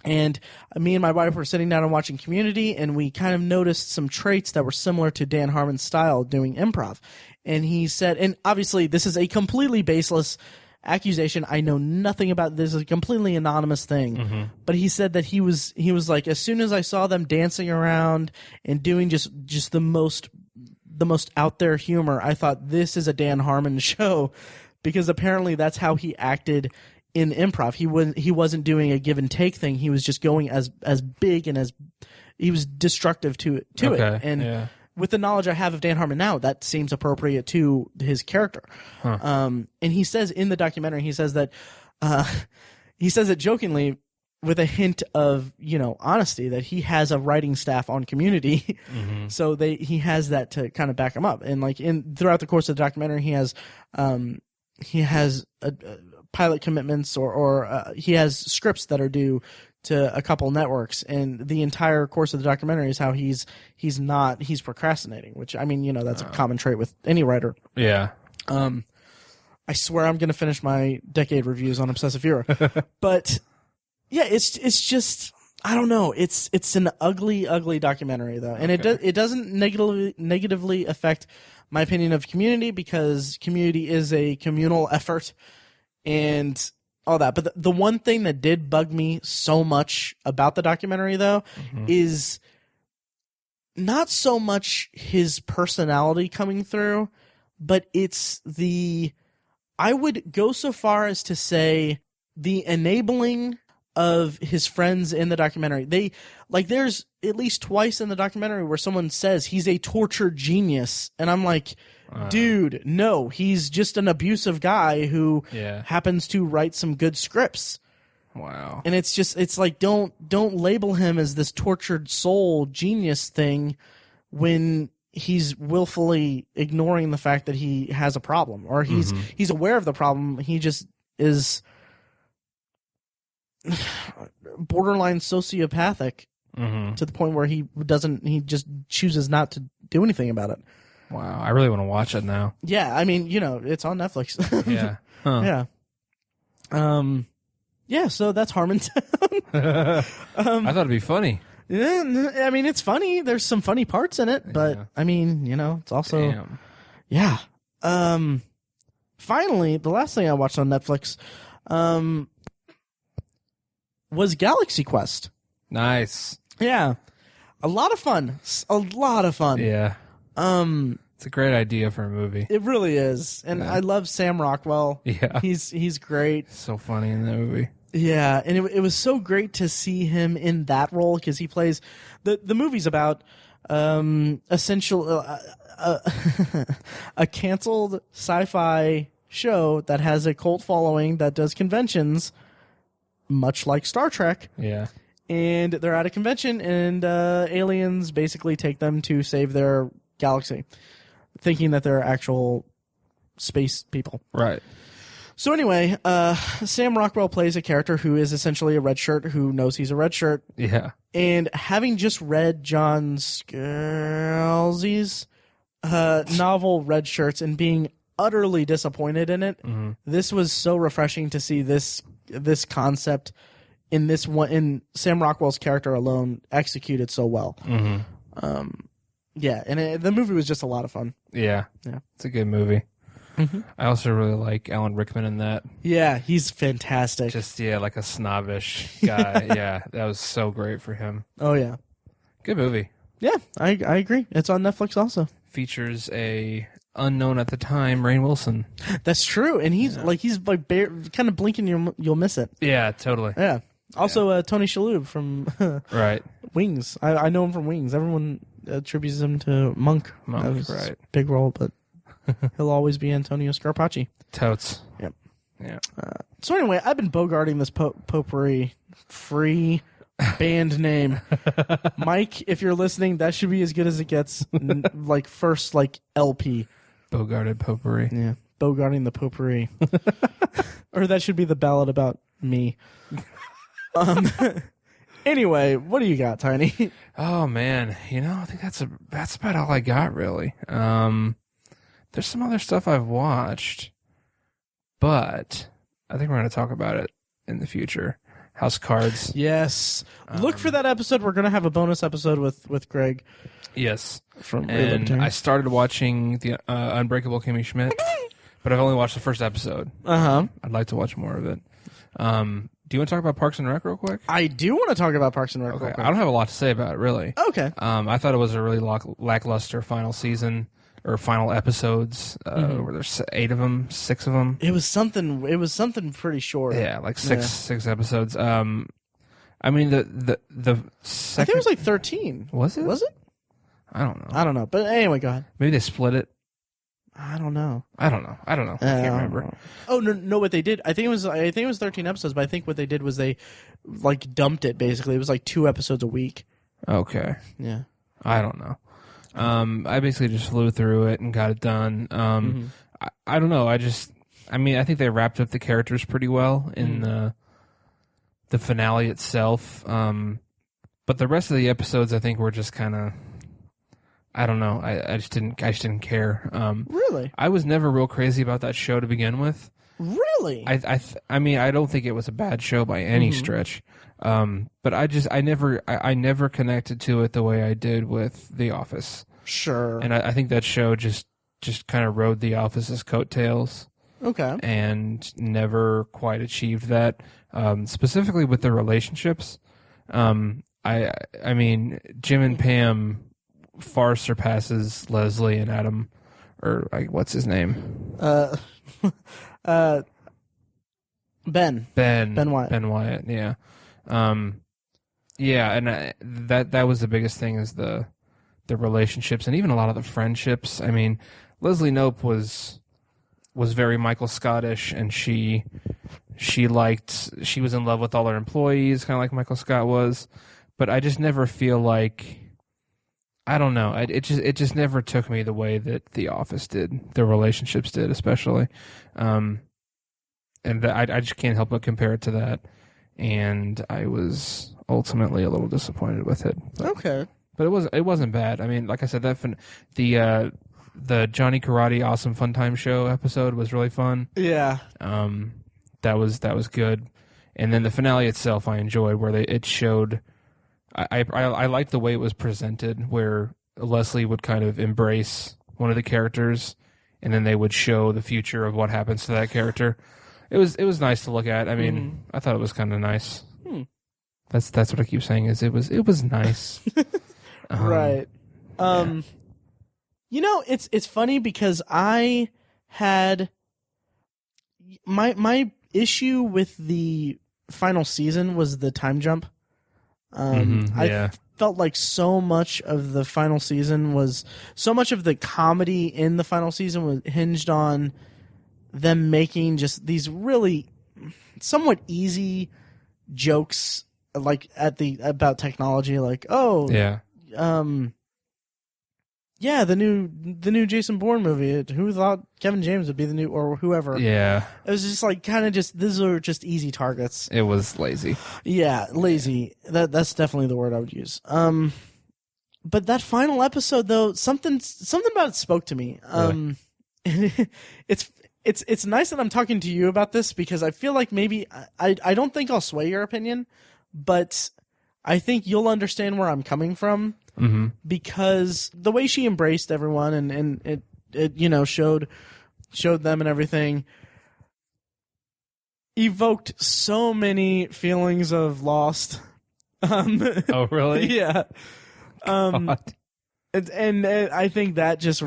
S1: and me and my wife were sitting down and watching Community, and we kind of noticed some traits that were similar to Dan Harmon's style doing improv." And he said, and obviously this is a completely baseless accusation, I know nothing about this, is a completely anonymous thing, but he said that he was like, as soon as I saw them dancing around and doing just the most out there humor, I thought, this is a Dan Harmon show, because apparently that's how he acted in improv. He wasn't doing a give and take thing. He was just going as big, and he was destructive to it. And with the knowledge I have of Dan Harmon now, that seems appropriate to his character. And he says in the documentary, he says that it jokingly, with a hint of honesty, that he has a writing staff on Community, so he has that to kind of back him up. And throughout the course of the documentary, he has pilot commitments, or he has scripts that are due to a couple networks, and the entire course of the documentary is how he's procrastinating, which, I mean, that's a common trait with any writer.
S2: Yeah.
S1: I swear I'm going to finish my decade reviews on Obsessive Era. But yeah, it's just, I don't know. It's an ugly, ugly documentary though. And it doesn't negatively affect my opinion of Community, because Community is a communal effort and all that. But the one thing that did bug me so much about the documentary, though, is not so much his personality coming through, but it's I would go so far as to say the enabling of his friends in the documentary. There's at least twice in the documentary where someone says he's a tortured genius, and I'm like, dude, no, he's just an abusive guy who happens to write some good scripts.
S2: Wow.
S1: And it's like, don't label him as this tortured soul genius thing when he's willfully ignoring the fact that he has a problem, or he's aware of the problem. He just is borderline sociopathic to the point where he just chooses not to do anything about it.
S2: Wow, I really want to watch it now.
S1: Yeah, I mean, it's on Netflix.
S2: Yeah. Huh.
S1: Yeah. Yeah, so that's Harmontown.
S2: I thought it'd be funny.
S1: Yeah, I mean, it's funny. There's some funny parts in it, but I mean, it's also...
S2: Damn.
S1: Yeah. Finally, the last thing I watched on Netflix was Galaxy Quest.
S2: Nice.
S1: Yeah. A lot of fun.
S2: Yeah. It's a great idea for a movie.
S1: It really is. And I love Sam Rockwell.
S2: Yeah.
S1: He's great.
S2: So funny in that movie.
S1: Yeah, and it was so great to see him in that role, because he plays the movie's about essential a canceled sci-fi show that has a cult following that does conventions, much like Star Trek.
S2: Yeah.
S1: And they're at a convention, and aliens basically take them to save their galaxy, thinking that they're actual space people.
S2: Right.
S1: So anyway, Sam Rockwell plays a character who is essentially a red shirt who knows he's a red shirt.
S2: Yeah.
S1: And having just read John Scalzi's novel Red Shirts and being utterly disappointed in it, this was so refreshing to see this concept in this one, in Sam Rockwell's character alone, executed so well. Yeah, and the movie was just a lot of fun.
S2: Yeah. It's a good movie. I also really like Alan Rickman in that.
S1: Yeah, he's fantastic.
S2: Just, like a snobbish guy. Yeah, that was so great for him.
S1: Oh, yeah.
S2: Good movie.
S1: Yeah, I agree. It's on Netflix also.
S2: Features a unknown at the time Rainn Wilson.
S1: That's true, and he's kind of blinking, you'll miss it.
S2: Yeah, totally.
S1: Yeah. Also, Tony Shalhoub from
S2: right.
S1: Wings. I know him from Wings. Everyone attributes him to Monk. That was
S2: right.
S1: Big role, but he'll always be Antonio Scarpacci.
S2: Totes.
S1: Yep.
S2: Yeah.
S1: So anyway, I've been bogarting this potpourri free band name. Mike, if you're listening, that should be as good as it gets. First LP.
S2: Bogarted potpourri.
S1: Yeah. Bogarting the potpourri. Or that should be the ballad about me. Anyway, what do you got, Tiny?
S2: Oh man, I think that's about all I got really. There's some other stuff I've watched, but I think we're going to talk about it in the future. House Cards.
S1: Yes. Look for that episode. We're going to have a bonus episode with Greg.
S2: Yes.
S1: From
S2: and I started watching the Unbreakable Kimmy Schmidt, but I've only watched the first episode.
S1: Uh-huh.
S2: I'd like to watch more of it. Do you want to talk about Parks and Rec real quick?
S1: I do want to talk about Parks and Rec
S2: Okay.
S1: real quick.
S2: I don't have a lot to say about it, really.
S1: Okay.
S2: I thought it was a really lackluster final season, or final episodes. Where there's 8 of them, 6 of them.
S1: It was something pretty short.
S2: Yeah, like six episodes. I mean, the second...
S1: I think it was 13.
S2: Was it?
S1: Was it?
S2: I don't know.
S1: I don't know. But anyway, go ahead.
S2: Maybe they split it.
S1: I don't know.
S2: I don't know. I can't remember.
S1: Oh no! What they did, I think it was 13 episodes. But I think what they did was they dumped it. Basically, it was 2 episodes a week.
S2: Okay.
S1: Yeah.
S2: I don't know. I basically just flew through it and got it done. I don't know. I think they wrapped up the characters pretty well in the finale itself. But the rest of the episodes, I think, were just kind of. I don't know. I just didn't care.
S1: Really?
S2: I was never real crazy about that show to begin with.
S1: Really?
S2: I mean, I don't think it was a bad show by any stretch. But I never connected to it the way I did with The Office.
S1: Sure.
S2: And I think that show just kind of rode The Office's coattails.
S1: Okay.
S2: And never quite achieved that. Specifically with the relationships. I mean, Jim and Pam far surpasses Leslie and Adam, or what's his name?
S1: Ben Wyatt.
S2: Ben Wyatt. Yeah. Yeah, and that was the biggest thing, is the relationships and even a lot of the friendships. I mean, Leslie Knope was very Michael Scottish, and she was in love with all her employees, kind of like Michael Scott was. But I just never feel like, I don't know. It just never took me the way that The Office did. The relationships did, especially, and I just can't help but compare it to that. And I was ultimately a little disappointed with it.
S1: Okay,
S2: but it wasn't bad. I mean, like I said, the Johnny Karate Awesome Fun Time Show episode was really fun.
S1: Yeah.
S2: That was good. And then the finale itself, I enjoyed, where it showed. I liked the way it was presented, where Leslie would kind of embrace one of the characters, and then they would show the future of what happens to that character. It was nice to look at. I mean, I thought it was kind of nice. That's what I keep saying, is it was nice.
S1: Right.
S2: Yeah.
S1: It's funny because I had my issue with the final season was the time jump. I felt like so much of the final season so much of the comedy in the final season was hinged on them making just these really somewhat easy jokes, about technology, Yeah, the new Jason Bourne movie. Who thought Kevin James would be the new, or whoever?
S2: Yeah.
S1: It was just like kind of just, these are just easy targets.
S2: It was lazy.
S1: Yeah, lazy. That's definitely the word I would use. But that final episode though, something about it spoke to me.
S2: Really?
S1: It's nice that I'm talking to you about this, because I feel like maybe I don't think I'll sway your opinion, but I think you'll understand where I'm coming from.
S2: Mm-hmm.
S1: Because the way she embraced everyone and it showed them and everything evoked so many feelings of lost.
S2: Oh, really?
S1: Yeah. And I think that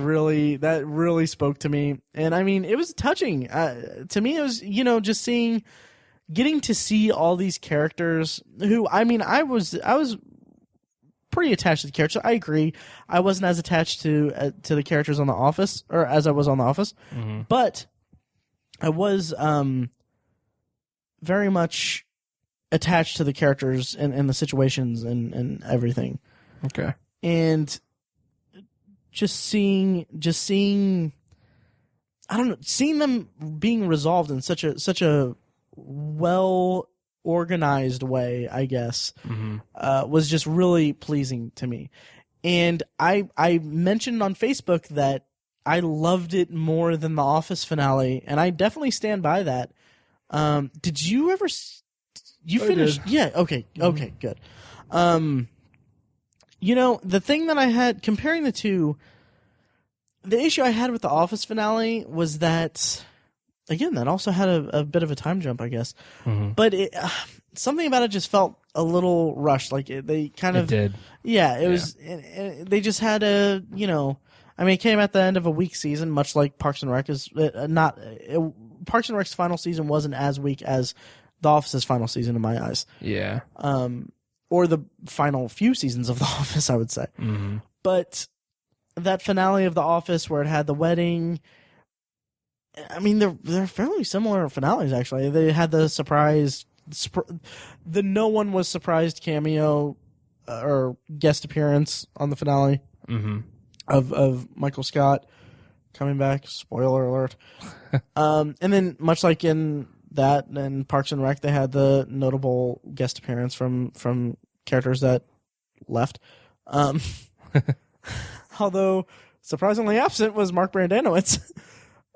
S1: really spoke to me. And I mean, it was touching. To me, it was, just getting to see all these characters who, I mean, I was pretty attached to the characters. I agree. I wasn't as attached to the characters on The Office, or as I was on The Office, but I was very much attached to the characters and the situations and everything.
S2: Okay.
S1: And just seeing, I don't know, seeing them being resolved in such a well organized way, I guess, was just really pleasing to me. And I mentioned on Facebook that I loved it more than the Office finale, and I definitely stand by that. Did you ever? You finished? Yeah. Okay. Okay. Good. The thing that I had comparing the two, the issue I had with the Office finale was that, again, that also had a bit of a time jump, I guess. But something about it just felt a little rushed. Like they kind of
S2: It did.
S1: Yeah, it was. They just had I mean, it came at the end of a weak season, much like Parks and Rec is not. Parks and Rec's final season wasn't as weak as The Office's final season in my eyes.
S2: Yeah.
S1: Or the final few seasons of The Office, I would say. But that finale of The Office where it had the wedding, I mean, they're fairly similar finales, actually. They had the the no one was surprised cameo or guest appearance on the finale of Michael Scott coming back. Spoiler alert. And then, much like in that and Parks and Rec, they had the notable guest appearance from characters that left. Although surprisingly absent was Mark Brandanowitz.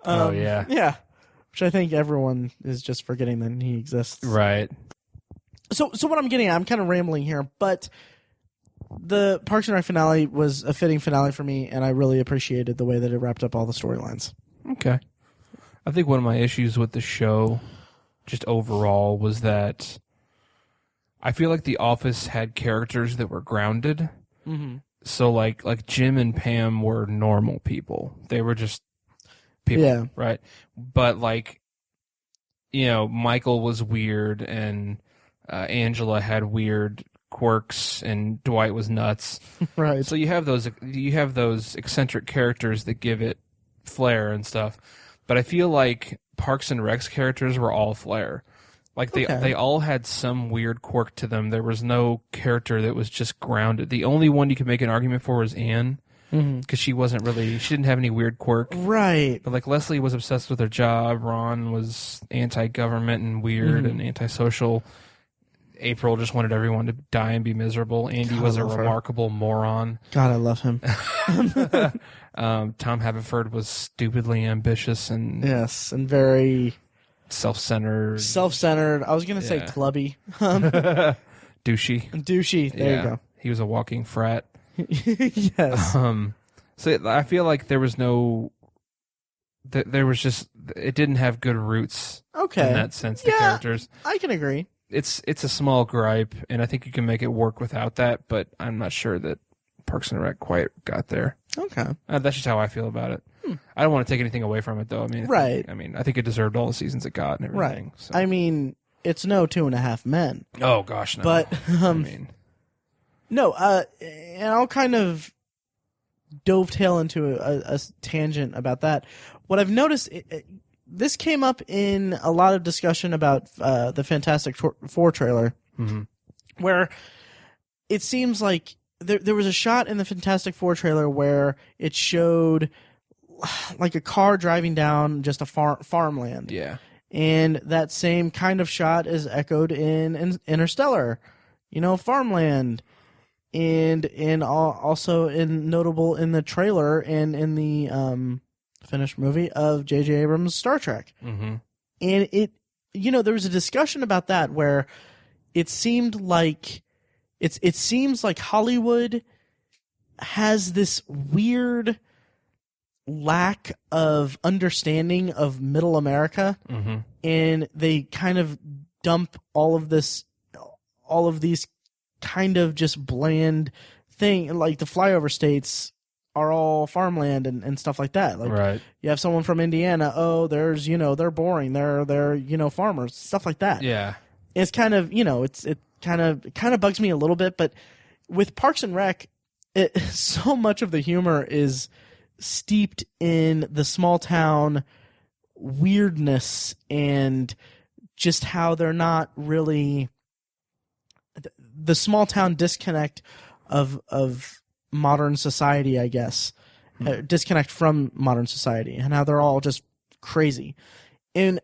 S2: Yeah.
S1: Yeah. Which I think everyone is just forgetting that he exists.
S2: Right.
S1: So what I'm getting at, I'm kind of rambling here, but the Parks and Rec finale was a fitting finale for me, and I really appreciated the way that it wrapped up all the storylines.
S2: Okay. I think one of my issues with the show, just overall, was that I feel like The Office had characters that were grounded. So like Jim and Pam were normal people. They were just people,
S1: Yeah.
S2: right? But Michael was weird, and Angela had weird quirks, and Dwight was nuts.
S1: Right.
S2: So you have those eccentric characters that give it flair and stuff. But I feel like Parks and Rec's characters were all flair. Like they all had some weird quirk to them. There was no character that was just grounded. The only one you could make an argument for was Anne, because she didn't have any weird quirk.
S1: Right.
S2: But like Leslie was obsessed with her job. Ron was anti-government and weird and antisocial. April just wanted everyone to die and be miserable. Andy was a remarkable moron.
S1: God, I love him.
S2: Tom Haverford was stupidly ambitious and
S1: Yes, and very
S2: self-centered.
S1: I was going to say clubby.
S2: Douchey.
S1: Douchey. There you go.
S2: He was a walking frat.
S1: Yes.
S2: So I feel like there was it didn't have good roots.
S1: Okay.
S2: In that sense, the characters.
S1: I can agree.
S2: It's a small gripe, and I think you can make it work without that, but I'm not sure that Parks and Rec quite got there.
S1: Okay.
S2: That's just how I feel about it. I don't want to take anything away from it, though. I mean,
S1: right.
S2: I think it deserved all the seasons it got and everything.
S1: Right.
S2: So.
S1: I mean, it's no 2.5 Men.
S2: Oh gosh, no.
S1: But no. And I'll kind of dovetail into a tangent about that. What I've noticed, this came up in a lot of discussion about the Fantastic Four trailer, where it seems like there was a shot in the Fantastic Four trailer where it showed like a car driving down just a farmland.
S2: Yeah.
S1: And that same kind of shot is echoed in Interstellar, farmland, and also notable in the trailer and in the finished movie of J.J. Abrams' Star Trek.
S2: Mm-hmm.
S1: And there was a discussion about that where it seemed like it seems like Hollywood has this weird lack of understanding of middle America,
S2: mm-hmm.
S1: and they kind of dump all of these kind of just bland thing, like the flyover states are all farmland and stuff like that. Like,
S2: right.
S1: You have someone from Indiana, there's, they're boring, they're farmers, stuff like that.
S2: Yeah.
S1: It's kind of, it kind of bugs me a little bit, but with Parks and Rec, so much of the humor is steeped in the small town weirdness and just how they're not really the small town disconnect of modern society, I guess. Disconnect from modern society and how they're all just crazy. And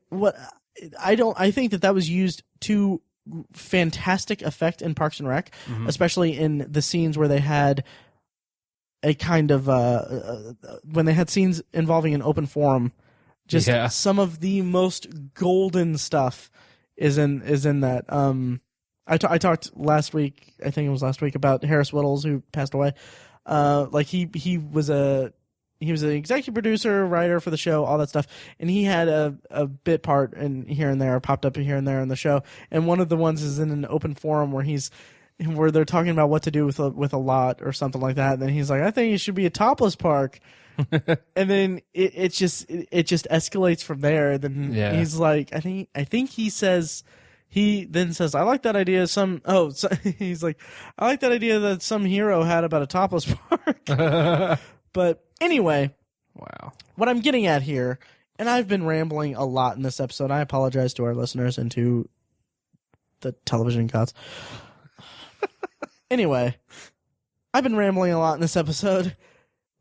S1: I think that was used to fantastic effect in Parks and Rec,
S2: mm-hmm.
S1: especially in the scenes where they had a kind of when they had scenes involving an open forum. Just some of the most golden stuff is in that. I talked last week, I think it was last week, about Harris Whittles, who passed away. Like he was an executive producer, writer for the show, all that stuff, and he had a bit part in here and there, popped up here and there in the show. And one of the ones is in an open forum where they're talking about what to do with a lot or something like that. And then he's like, I think it should be a topless park. And then it just escalates from there. Then he's like, I think he says. He then says, I like that idea. He's like, I like that idea that some hero had about a topless park. But anyway,
S2: wow. What
S1: I'm getting at here, and I've been rambling a lot in this episode. I apologize to our listeners and to the television gods. Anyway, I've been rambling a lot in this episode.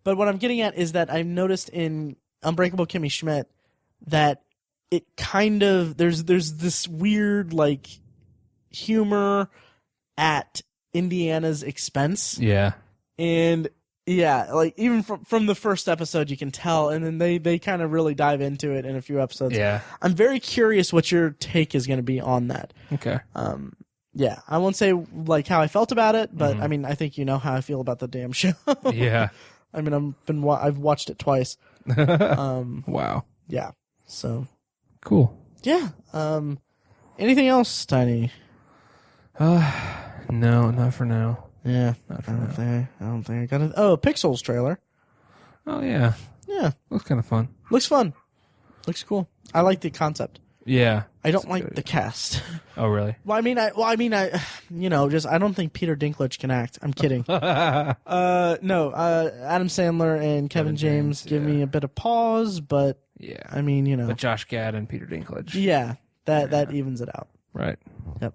S1: But what I'm getting at is that I've noticed in Unbreakable Kimmy Schmidt that it kind of there's this weird like humor at Indiana's expense.
S2: Yeah.
S1: And like even from the first episode you can tell, and then they kind of really dive into it in a few episodes.
S2: Yeah.
S1: I'm very curious what your take is going to be on that.
S2: Okay.
S1: Yeah, I won't say like how I felt about it, but mm-hmm. I mean, I think you know how I feel about the damn show.
S2: Yeah.
S1: I mean, I've watched it twice.
S2: Wow.
S1: Yeah. So
S2: cool.
S1: Yeah. Anything else, Tiny?
S2: No, not for now.
S1: Yeah. I don't think I got it. Oh, Pixels trailer.
S2: Oh yeah.
S1: Yeah.
S2: Looks kind of fun.
S1: Looks fun. Looks cool. I like the concept.
S2: Yeah.
S1: I don't like the cast.
S2: Oh really?
S1: I don't think Peter Dinklage can act. I'm kidding. No, Adam Sandler and Kevin James give me a bit of pause, but
S2: yeah.
S1: I mean,
S2: But Josh Gad and Peter Dinklage.
S1: Yeah, that evens it out.
S2: Right.
S1: Yep.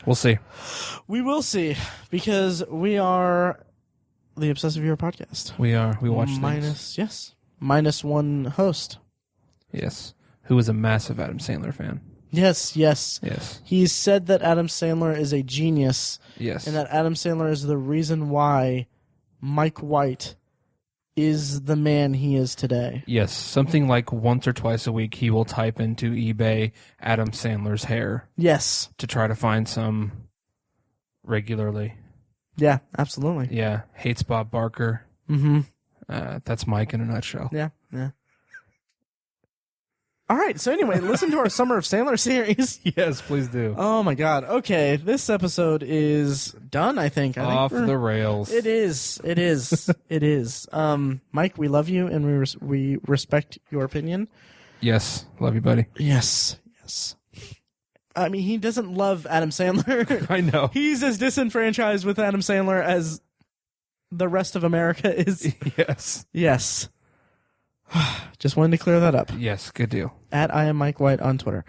S2: We'll see.
S1: We will see, because we are the Obsessive Viewer podcast.
S2: We are. We watch things.
S1: Minus one host.
S2: Yes. Who is a massive Adam Sandler fan.
S1: Yes. He said that Adam Sandler is a genius.
S2: Yes.
S1: And that Adam Sandler is the reason why Mike White is the man he is today.
S2: Yes. Something like once or twice a week he will type into eBay Adam Sandler's hair.
S1: Yes.
S2: To try to find some regularly.
S1: Yeah, absolutely.
S2: Yeah. Hates Bob Barker.
S1: Mm-hmm.
S2: That's Mike in a nutshell.
S1: Yeah. All right, so anyway, listen to our Summer of Sandler series.
S2: Yes, please do.
S1: Oh, my God. Okay, this episode is done, I think.
S2: Off the rails.
S1: It is. It is. Mike, we love you, and we respect your opinion.
S2: Yes. Love you, buddy.
S1: Yes. I mean, he doesn't love Adam Sandler.
S2: I know.
S1: He's as disenfranchised with Adam Sandler as the rest of America is. Yes. Just wanted to clear that up.
S2: Yes, good deal.
S1: @IamMikeWhite on Twitter.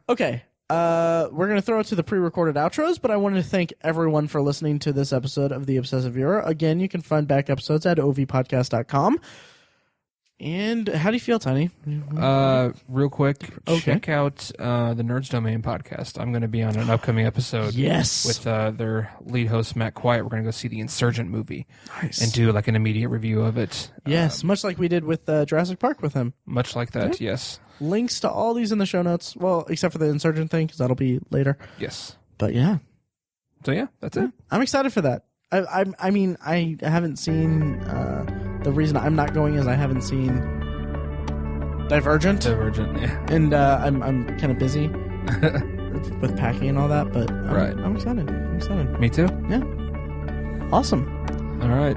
S1: Okay, We're going to throw it to the pre-recorded outros, but I wanted to thank everyone for listening to this episode of The Obsessive Viewer. Again, you can find back episodes at ovpodcast.com. And how do you feel, Tiny?
S2: Real quick, check out the Nerds Domain podcast. I'm going to be on an upcoming episode.
S1: Yes.
S2: With their lead host, Matt Quiet. We're going to go see the Insurgent movie.
S1: Nice.
S2: And do like an immediate review of it.
S1: Yes, much like we did with Jurassic Park with him.
S2: Much like that, yes.
S1: Links to all these in the show notes. Well, except for the Insurgent thing, because that'll be later.
S2: Yes.
S1: But yeah.
S2: So yeah, that's it.
S1: I'm excited for that. I mean, I haven't seen... the reason I'm not going is I haven't seen Divergent.
S2: Divergent, yeah.
S1: And I'm kind of busy with packing and all that, but I'm excited. I'm excited.
S2: Me too.
S1: Yeah. Awesome.
S2: All right.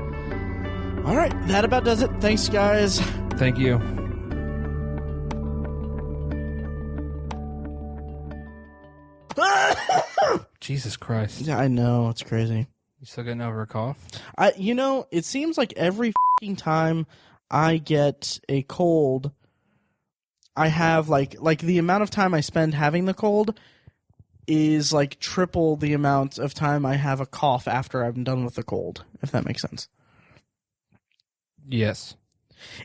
S1: All right. That about does it. Thanks, guys.
S2: Thank you. Jesus Christ.
S1: Yeah, I know. It's crazy.
S2: You still getting over a cough?
S1: It seems like every f***ing time I get a cold, I have like the amount of time I spend having the cold is like triple the amount of time I have a cough after I'm done with the cold, if that makes sense.
S2: Yes.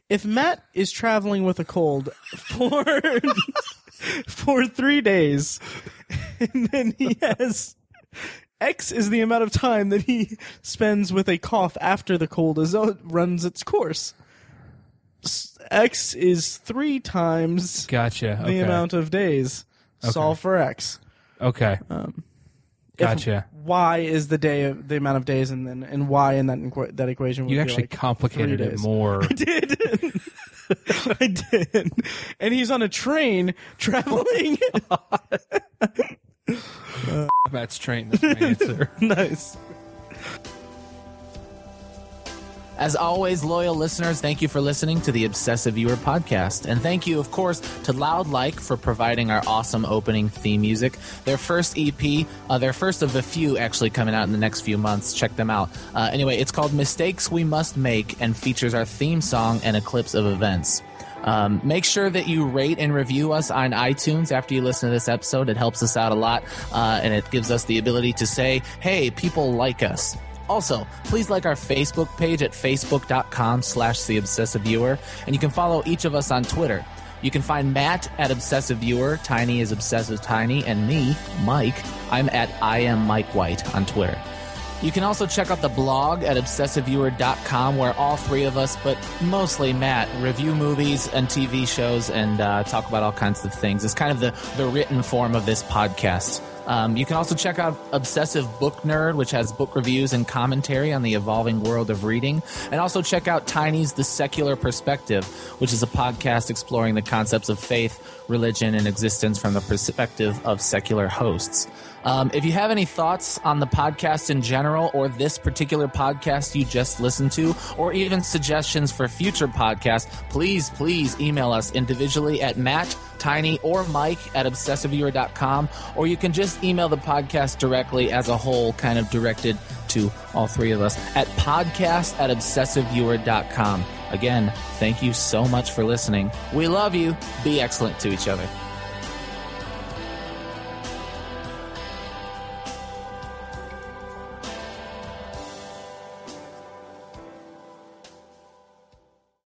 S1: If Matt is traveling with a cold for 3 days, and then he has... X is the amount of time that he spends with a cough after the cold runs its course. X is 3 times the amount of days. Solve for X.
S2: Okay. Gotcha.
S1: Y is the amount of days, and Y in that equation would
S2: you
S1: be
S2: actually
S1: like
S2: complicated
S1: 3
S2: it
S1: days.
S2: more.
S1: I did. I did. And he's on a train traveling.
S2: Matt's train. That's my answer.
S1: Nice.
S3: As always, loyal listeners, thank you for listening to the Obsessive Viewer podcast. And thank you, of course, to Loud Like for providing our awesome opening theme music. Their first EP, their first of a few actually coming out in the next few months. Check them out. Anyway, it's called Mistakes We Must Make and features our theme song and a clips of events. Make sure that you rate and review us on iTunes after you listen to this episode. It helps us out a lot, and it gives us the ability to say, hey, people like us. Also, please like our Facebook page at facebook.com/The Obsessive Viewer, and you can follow each of us on Twitter. You can find Matt at Obsessive Viewer, Tiny is Obsessive Tiny, and me, Mike, I'm at I am Mike White on Twitter. You can also check out the blog at obsessiveviewer.com, where all three of us, but mostly Matt, review movies and TV shows and talk about all kinds of things. It's kind of the written form of this podcast. You can also check out Obsessive Book Nerd, which has book reviews and commentary on the evolving world of reading. And also check out Tiny's The Secular Perspective, which is a podcast exploring the concepts of faith, religion, and existence from the perspective of secular hosts. If you have any thoughts on the podcast in general, or this particular podcast you just listened to, or even suggestions for future podcasts, please email us individually at Matt, Tiny, or Mike at obsessiveviewer.com, or you can just email the podcast directly as a whole, kind of directed to all three of us, at podcast@obsessiveviewer.com. Again, thank you so much for listening. We love you. Be excellent to each other.